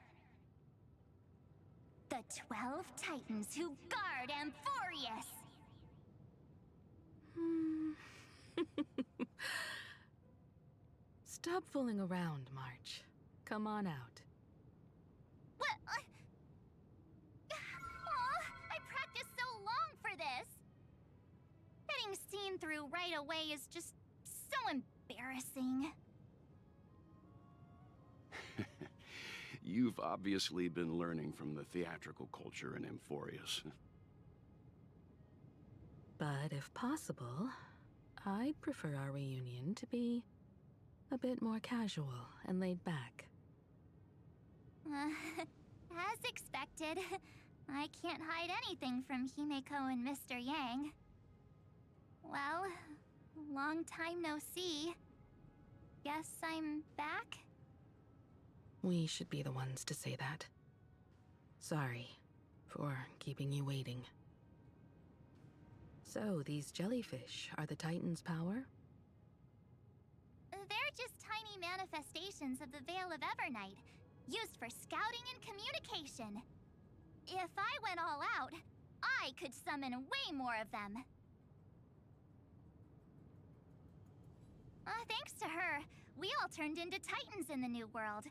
The 12 Titans who guard Amphorius. Stop fooling around, March. Come on out. What? Aw, I practiced so long for this. Getting seen through right away is just so embarrassing. You've obviously been learning from the theatrical culture in Amphorius. But if possible, I'd prefer our reunion to be a bit more casual and laid back. As expected, I can't hide anything from Himeko and Mr. Yang. Well, long time no see. Guess I'm back? We should be the ones to say that. Sorry for keeping you waiting. So, these jellyfish are the Titan's power? They're just tiny manifestations of the Veil of Evernight, used for scouting and communication. If I went all out, I could summon way more of them. Thanks to her, we all turned into Titans in the New World.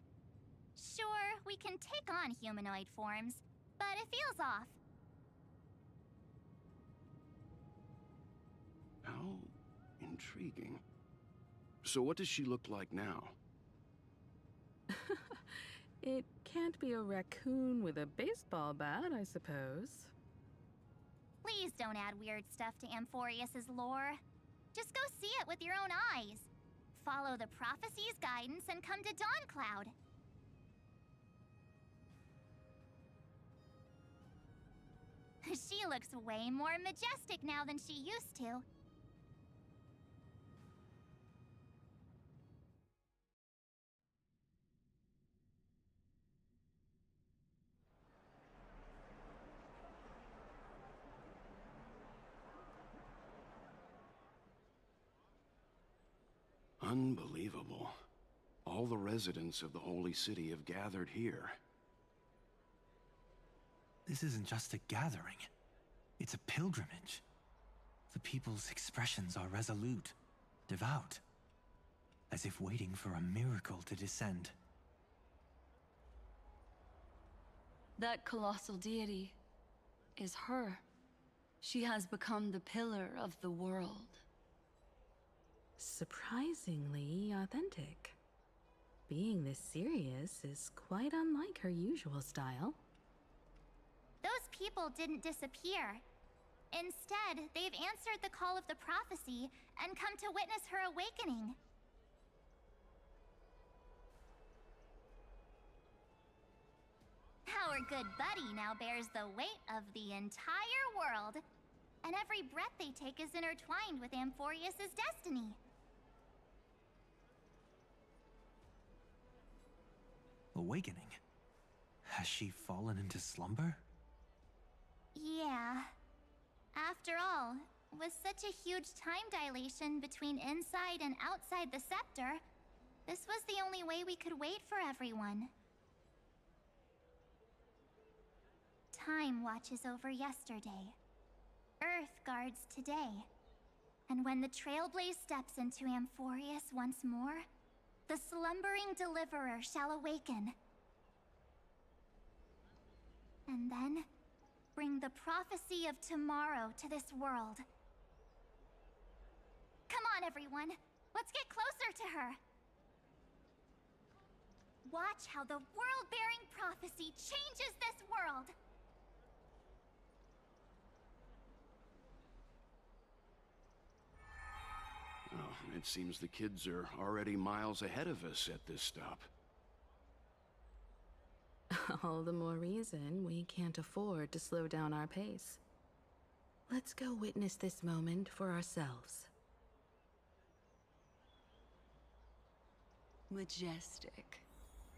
Sure, we can take on humanoid forms, but it feels off. How intriguing. So what does she look like now? It can't be a raccoon with a baseball bat, I suppose. Please don't add weird stuff to Amphorius's lore. Just go see it with your own eyes. Follow the prophecy's guidance and come to Dawncloud. She looks way more majestic now than she used to. Unbelievable. All the residents of the Holy City have gathered here. This isn't just a gathering. It's a pilgrimage. The people's expressions are resolute, devout, as if waiting for a miracle to descend. That colossal deity is her. She has become the pillar of the world. Surprisingly authentic. Being this serious is quite unlike her usual style. Those people didn't disappear. Instead, they've answered the call of the prophecy and come to witness her awakening. Our good buddy now bears the weight of the entire world, and every breath they take is intertwined with Amphorius's destiny. Awakening? Has she fallen into slumber? Yeah. After all, with such a huge time dilation between inside and outside the scepter, this was the only way we could wait for everyone. Time watches over yesterday. Earth guards today. And when the Trailblaze steps into Amphorius once more, the slumbering deliverer shall awaken. And then, bring the prophecy of tomorrow to this world. Come on, everyone. Let's get closer to her. Watch how the world-bearing prophecy changes this world. Oh, it seems the kids are already miles ahead of us at this stop. All the more reason we can't afford to slow down our pace. Let's go witness this moment for ourselves. Majestic.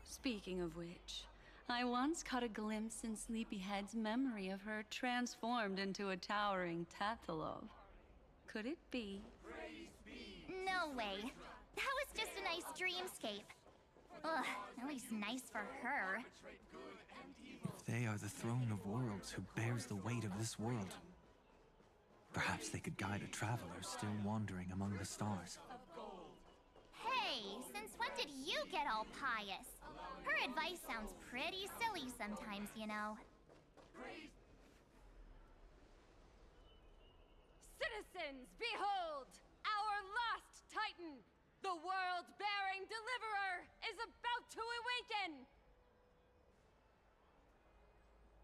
Speaking of which, I once caught a glimpse in Sleepyhead's memory of her transformed into a towering Tathalov. Could it be? No way. That was just a nice dreamscape. Ugh, at least nice for her. If they are the throne of worlds who bears the weight of this world, perhaps they could guide a traveler still wandering among the stars. Hey, since when did you get all pious? Her advice sounds pretty silly sometimes, you know. Citizens, behold! Our last Titan, the world-bearing deliverer, is about to awaken!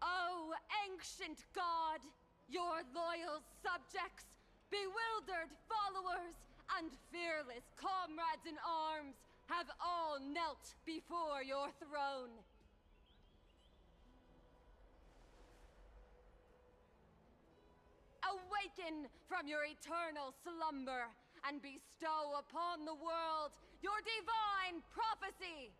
Oh, ancient god, your loyal subjects, bewildered followers, and fearless comrades in arms have all knelt before your throne. Awaken from your eternal slumber and bestow upon the world your divine prophecy!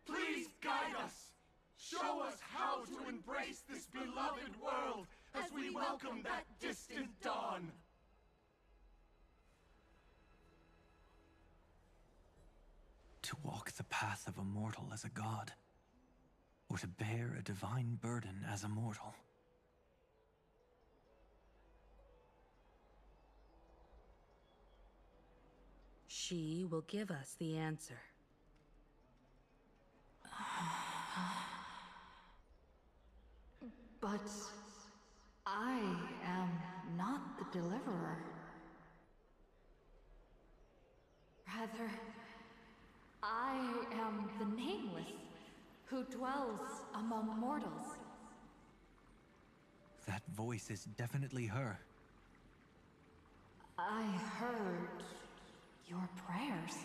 Please guide us! Show us how to embrace this beloved world as we welcome that distant dawn! To walk the path of a mortal as a god, or to bear a divine burden as a mortal. She will give us the answer. But I am not the deliverer. Rather, I am the nameless, who dwells among mortals. That voice is definitely her. I heard your prayers.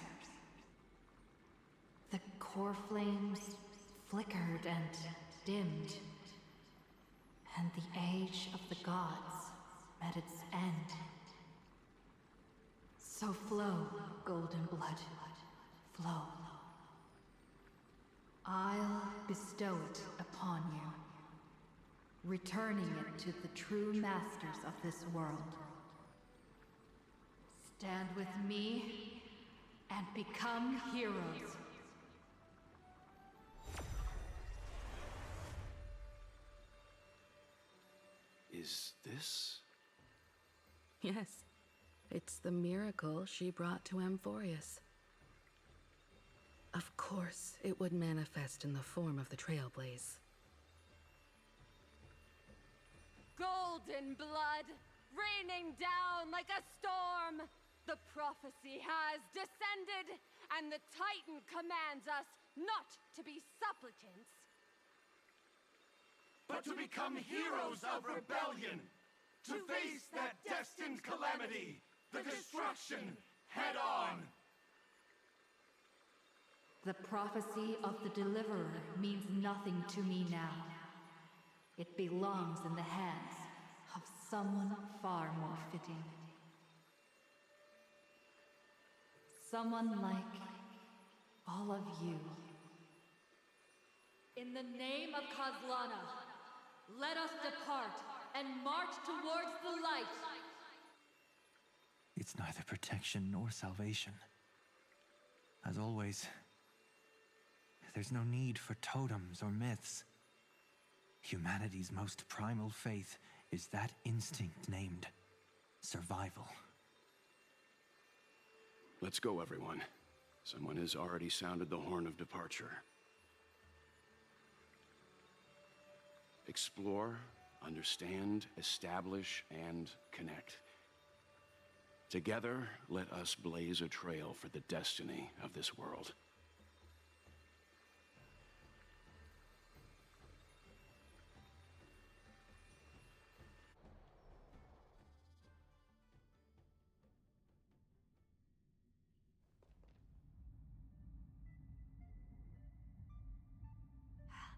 The core flames flickered and dimmed, and the age of the gods met its end. So flow, golden blood, flow. I'll bestow it upon you, returning it to the true masters of this world. Stand with me and become heroes. Is this? Yes, it's the miracle she brought to Amphorius. Of course, it would manifest in the form of the Trailblaze. Golden blood, raining down like a storm. The prophecy has descended, and the Titan commands us not to be supplicants, but to become heroes of rebellion, to face that destined calamity, the destruction, head on. The prophecy of the Deliverer means nothing to me now. It belongs in the hands of someone far more fitting. Someone like all of you. In the name of Kozlana, let us depart and march towards the light. It's neither protection nor salvation. As always, there's no need for totems or myths. Humanity's most primal faith is that instinct named survival. Let's go, everyone. Someone has already sounded the horn of departure. Explore, understand, establish, and connect. Together, let us blaze a trail for the destiny of this world.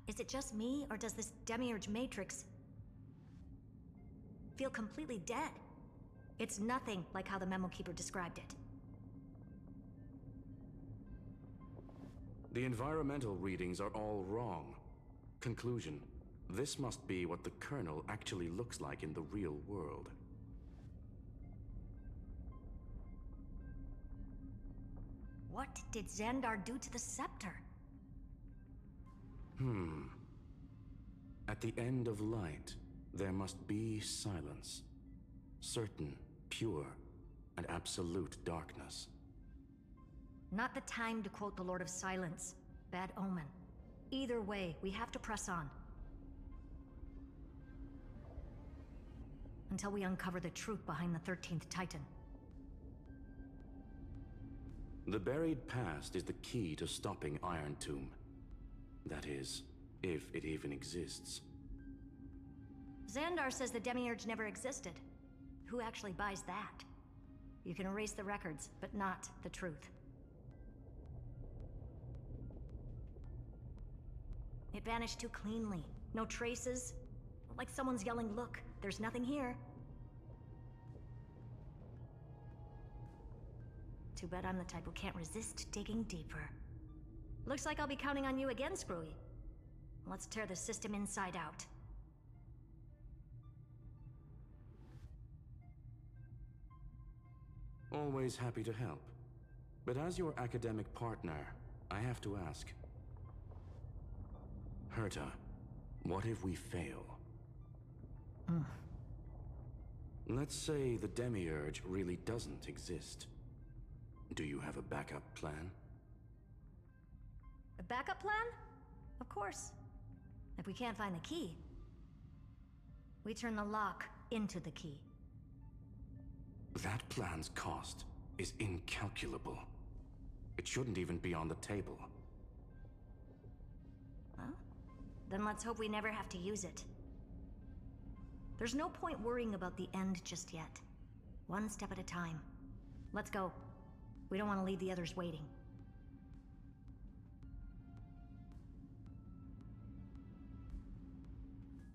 Is it just me, or does this Demiurge Matrix feel completely dead? It's nothing like how the Memo Keeper described it. The environmental readings are all wrong. Conclusion: this must be what the kernel actually looks like in the real world. What did Xandar do to the scepter? At the end of light, there must be silence. Certain, pure, and absolute darkness. Not the time to quote the Lord of Silence. Bad omen. Either way, we have to press on. Until we uncover the truth behind the 13th Titan. The buried past is the key to stopping Iron Tomb. That is, if it even exists. Xandar says the Demiurge never existed. Who actually buys that? You can erase the records, but not the truth. It vanished too cleanly. No traces. Like someone's yelling, "Look, there's nothing here." Too bad I'm the type who can't resist digging deeper. Looks like I'll be counting on you again, Screwy. Let's tear the system inside out. Always happy to help. But as your academic partner, I have to ask. Herta, what if we fail? Let's say the Demiurge really doesn't exist. Do you have a backup plan? A backup plan? Of course. If we can't find the key, we turn the lock into the key. That plan's cost is incalculable. It shouldn't even be on the table. Well, then let's hope we never have to use it. There's no point worrying about the end just yet. One step at a time. Let's go. We don't want to leave the others waiting.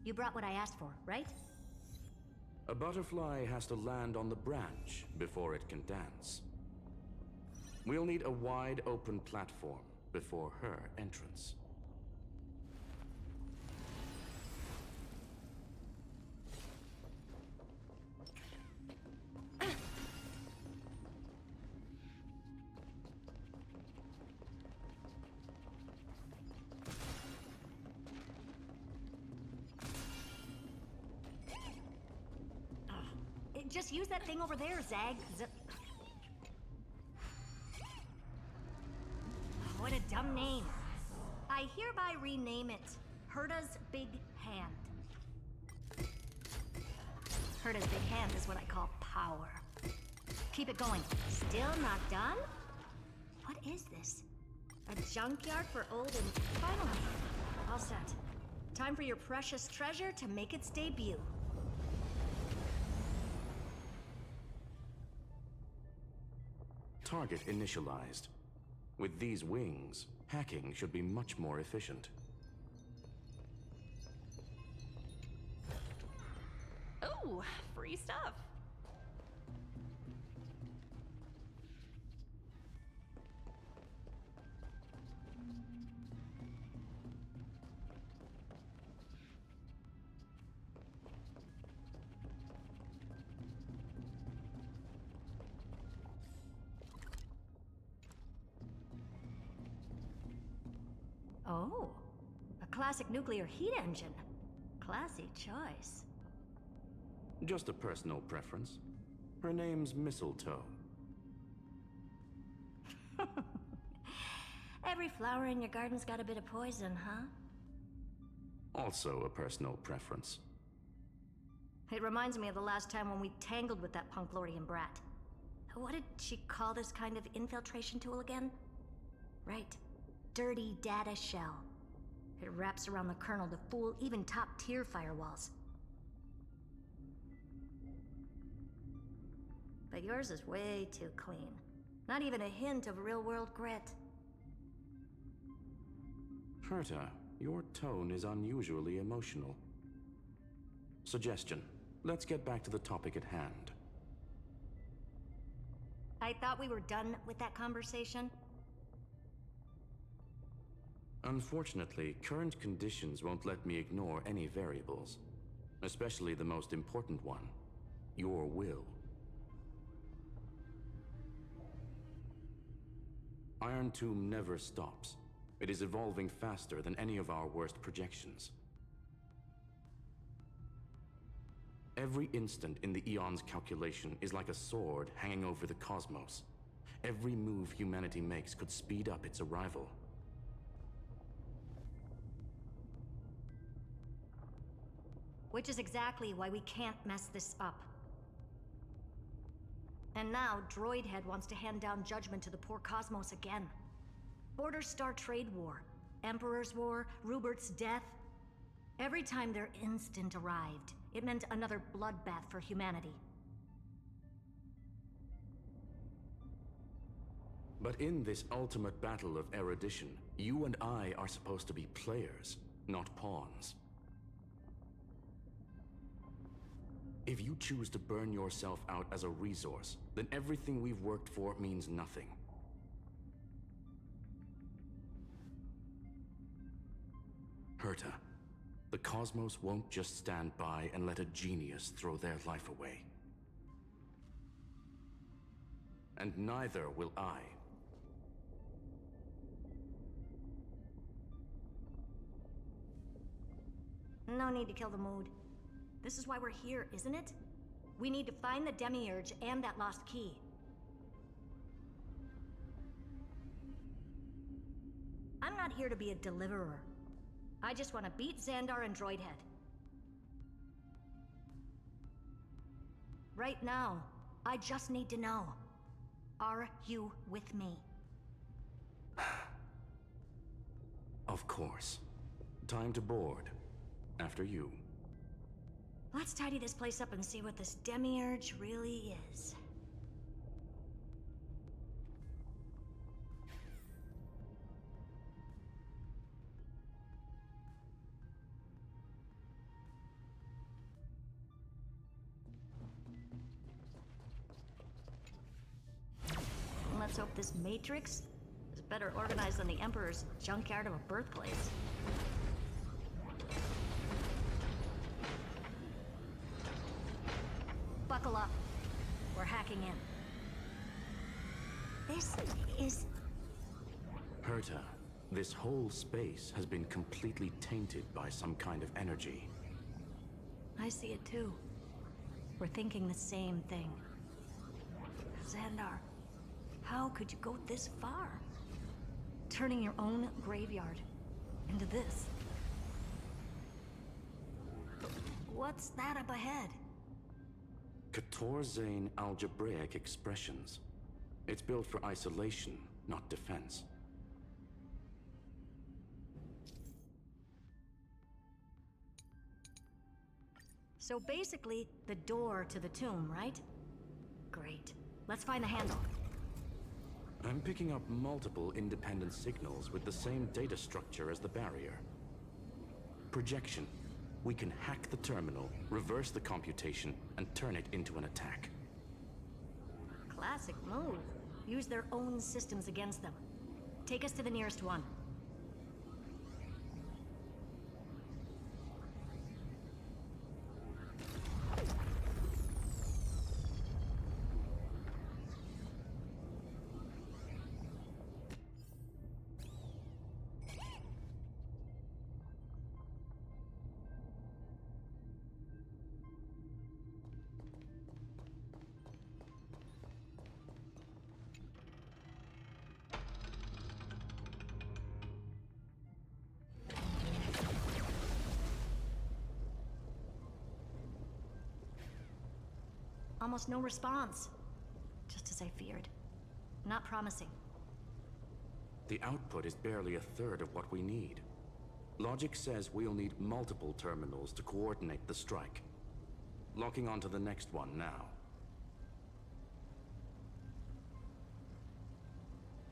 You brought what I asked for, right? A butterfly has to land on the branch before it can dance. We'll need a wide open platform before her entrance. Just use that thing over there, Zag. What a dumb name. I hereby rename it Herta's Big Hand. Herta's Big Hand is what I call power. Keep it going. Still not done? What is this? A junkyard for old and... Finally, all set. Time for your precious treasure to make its debut. Target initialized. With these wings, hacking should be much more efficient. Ooh, free stuff. Oh, a classic nuclear heat engine. Classy choice. Just a personal preference. Her name's Mistletoe. Every flower in your garden's got a bit of poison, huh? Also a personal preference. It reminds me of the last time when we tangled with that Punklorian brat. What did she call this kind of infiltration tool again? Right. Dirty data shell. It wraps around the kernel to fool even top-tier firewalls. But yours is way too clean. Not even a hint of real-world grit. Herta, your tone is unusually emotional. Suggestion. Let's get back to the topic at hand. I thought we were done with that conversation. Unfortunately, current conditions won't let me ignore any variables. Especially the most important one. Your will. Iron Tomb never stops. It is evolving faster than any of our worst projections. Every instant in the Eon's calculation is like a sword hanging over the cosmos. Every move humanity makes could speed up its arrival. Which is exactly why we can't mess this up. And now, Droidhead wants to hand down judgment to the poor cosmos again. Border Star Trade War, Emperor's War, Rupert's death. Every time their instant arrived, it meant another bloodbath for humanity. But in this ultimate battle of erudition, you and I are supposed to be players, not pawns. If you choose to burn yourself out as a resource, then everything we've worked for means nothing. Herta, the cosmos won't just stand by and let a genius throw their life away. And neither will I. No need to kill the mood. This is why we're here, isn't it? We need to find the Demiurge and that lost key. I'm not here to be a deliverer. I just want to beat Xandar and Droidhead. Right now, I just need to know. Are you with me? Of course. Time to board. After you. Let's tidy this place up and see what this Demiurge really is. Let's hope this Matrix is better organized than the Emperor's junkyard of a birthplace. Buckle up. We're hacking in. This is... Herta, this whole space has been completely tainted by some kind of energy. I see it too. We're thinking the same thing. Xandar, how could you go this far? Turning your own graveyard into this. What's that up ahead? Katorzane algebraic expressions. It's built for isolation, not defense. So basically, the door to the tomb, right? Great. Let's find the handle. I'm picking up multiple independent signals with the same data structure as the barrier. Projection. We can hack the terminal, reverse the computation, and turn it into an attack. Classic move. Use their own systems against them. Take us to the nearest one. Almost no response. Just as I feared. Not promising. The output is barely a third of what we need. Logic says we'll need multiple terminals to coordinate the strike. Locking onto the next one now.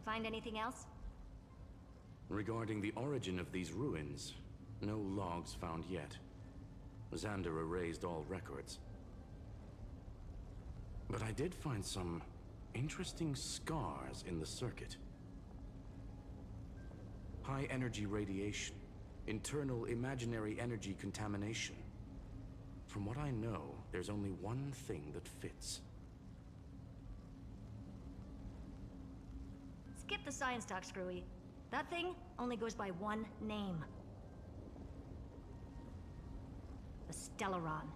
Find anything else? Regarding the origin of these ruins, no logs found yet. Xander erased all records. But I did find some interesting scars in the circuit. High energy radiation, internal imaginary energy contamination. From what I know, there's only one thing that fits. Skip the science talk, Screwy. That thing only goes by one name. The Stellaron.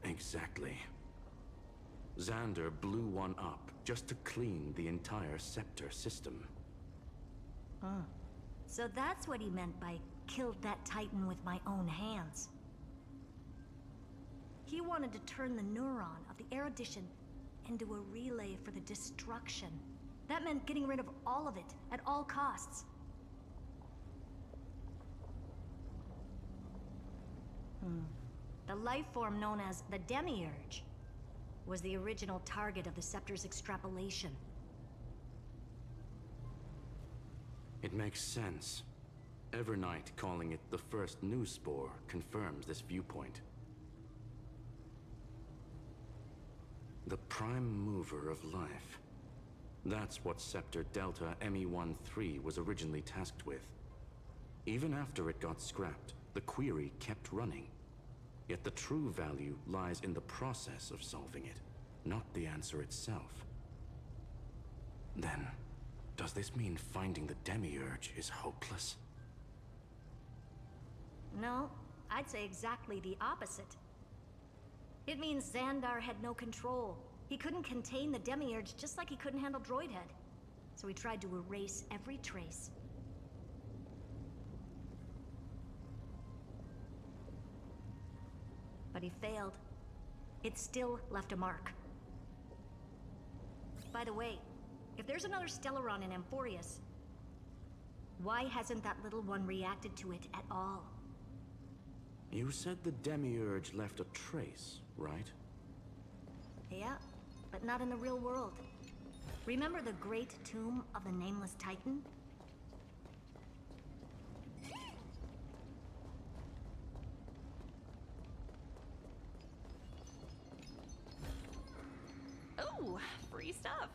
Exactly. Xander blew one up just to clean the entire Scepter system. Huh. So that's what he meant by killed that Titan with my own hands. He wanted to turn the neuron of the erudition into a relay for the destruction. That meant getting rid of all of it at all costs. The life form known as the Demiurge was the original target of the Scepter's extrapolation. It makes sense. Evernight calling it the first new spore confirms this viewpoint. The prime mover of life. That's what Scepter Delta ME-13 was originally tasked with. Even after it got scrapped, the query kept running. Yet the true value lies in the process of solving it, not the answer itself. Then, does this mean finding the Demiurge is hopeless? No, I'd say exactly the opposite. It means Xandar had no control. He couldn't contain the Demiurge just like he couldn't handle Droidhead. So he tried to erase every trace. But he failed. It still left a mark. By the way, if there's another Stellaron in Amphorius, why hasn't that little one reacted to it at all? You said the Demiurge left a trace, right? Yeah, but not in the real world. Remember the great tomb of the Nameless Titan? Ooh, free stuff.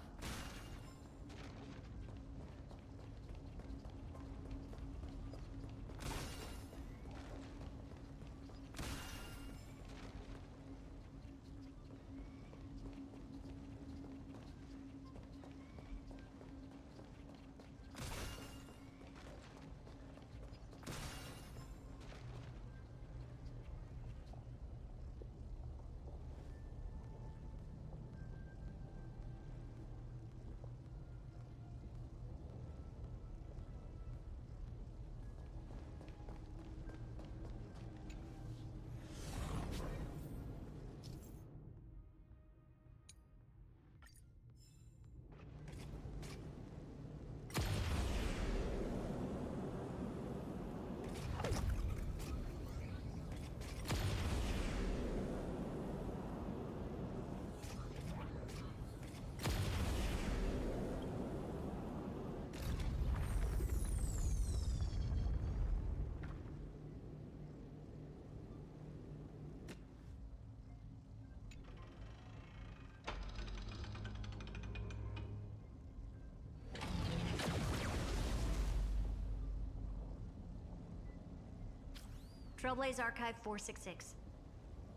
Trailblaze Archive 466.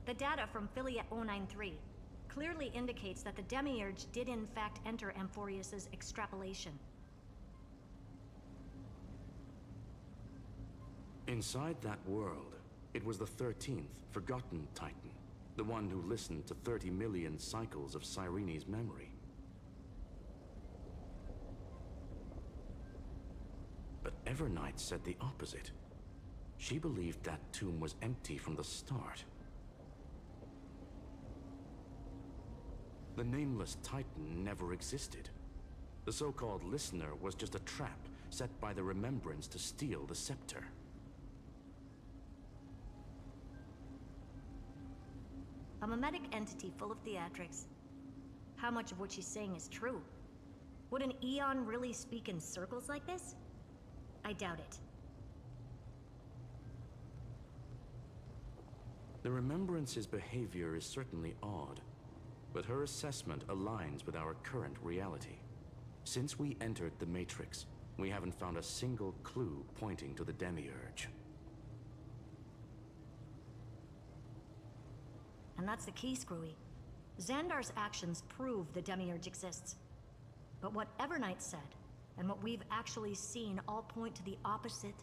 The data from Philia 093 clearly indicates that the Demiurge did in fact enter Amphorius's extrapolation. Inside that world, it was the 13th, forgotten Titan. The one who listened to 30 million cycles of Cyrene's memory. But Evernight said the opposite. She believed that tomb was empty from the start. The Nameless Titan never existed. The so-called Listener was just a trap set by the Remembrance to steal the scepter. A mimetic entity full of theatrics. How much of what she's saying is true? Would an Eon really speak in circles like this? I doubt it. The Remembrance's behavior is certainly odd, but her assessment aligns with our current reality. Since we entered the Matrix, we haven't found a single clue pointing to the Demiurge. And that's the key, Screwy. Xandar's actions prove the Demiurge exists. But what Evernight said, and what we've actually seen all point to the opposite.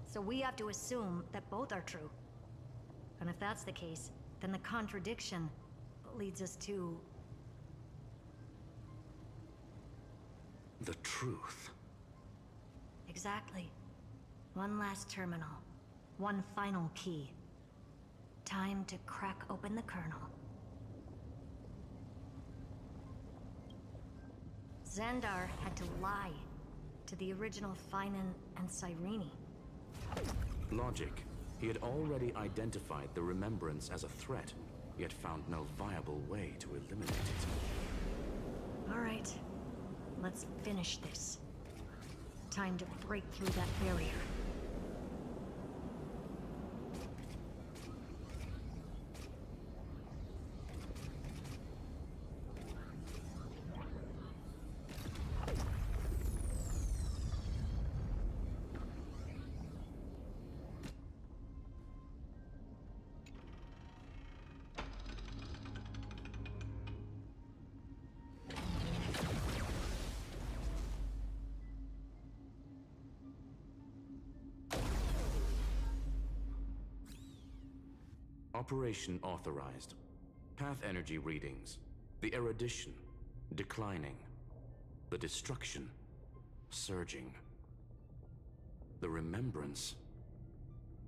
So we have to assume that both are true. And if that's the case, then the contradiction leads us to... the truth. Exactly. One last terminal. One final key. Time to crack open the kernel. Xandar had to lie to the original Finan and Cyrene. Logic. He had already identified the Remembrance as a threat, yet found no viable way to eliminate it. All right. Let's finish this. Time to break through that barrier. Operation authorized. Path energy readings. The erudition declining. The destruction surging. The remembrance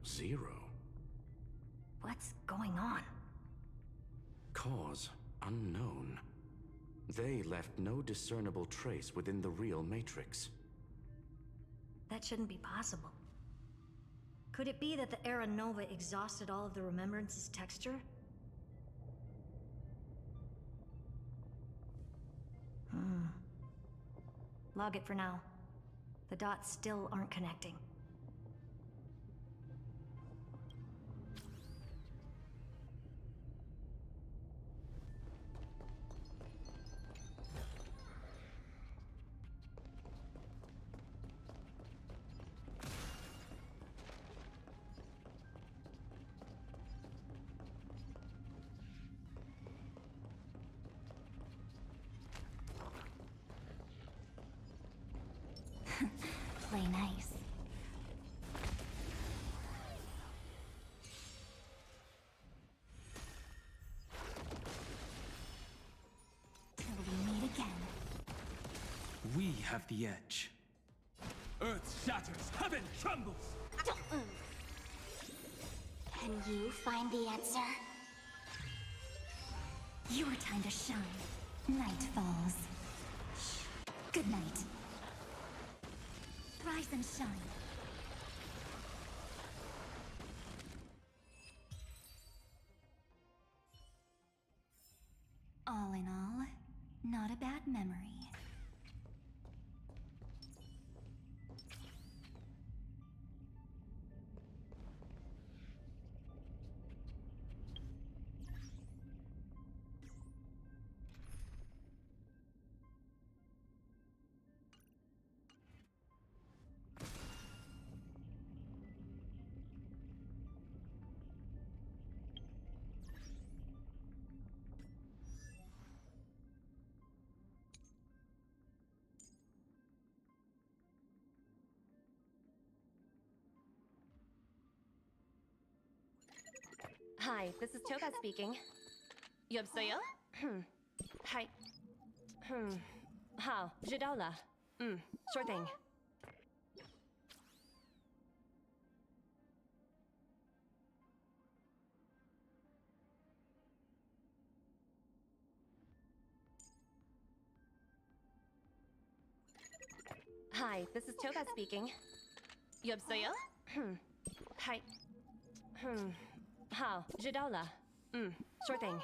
0. What's going on? Cause unknown. They left no discernible trace within the real Matrix. That shouldn't be possible. Could it be that the Era Nova exhausted all of the Remembrance's texture? Log it for now. The dots still aren't connecting. Play nice. Till we meet again. We have the edge. Earth shatters, heaven trembles! Can you find the answer? Your time to shine. Night falls. Good night. Rise and shine. All in all, not a bad memory. Hi, this is Toga speaking. 여보세요? Hi.好, 知道了. Sure thing. Hi, this is Toga speaking. 여보세요? Hi. 好，知道了。Sure thing.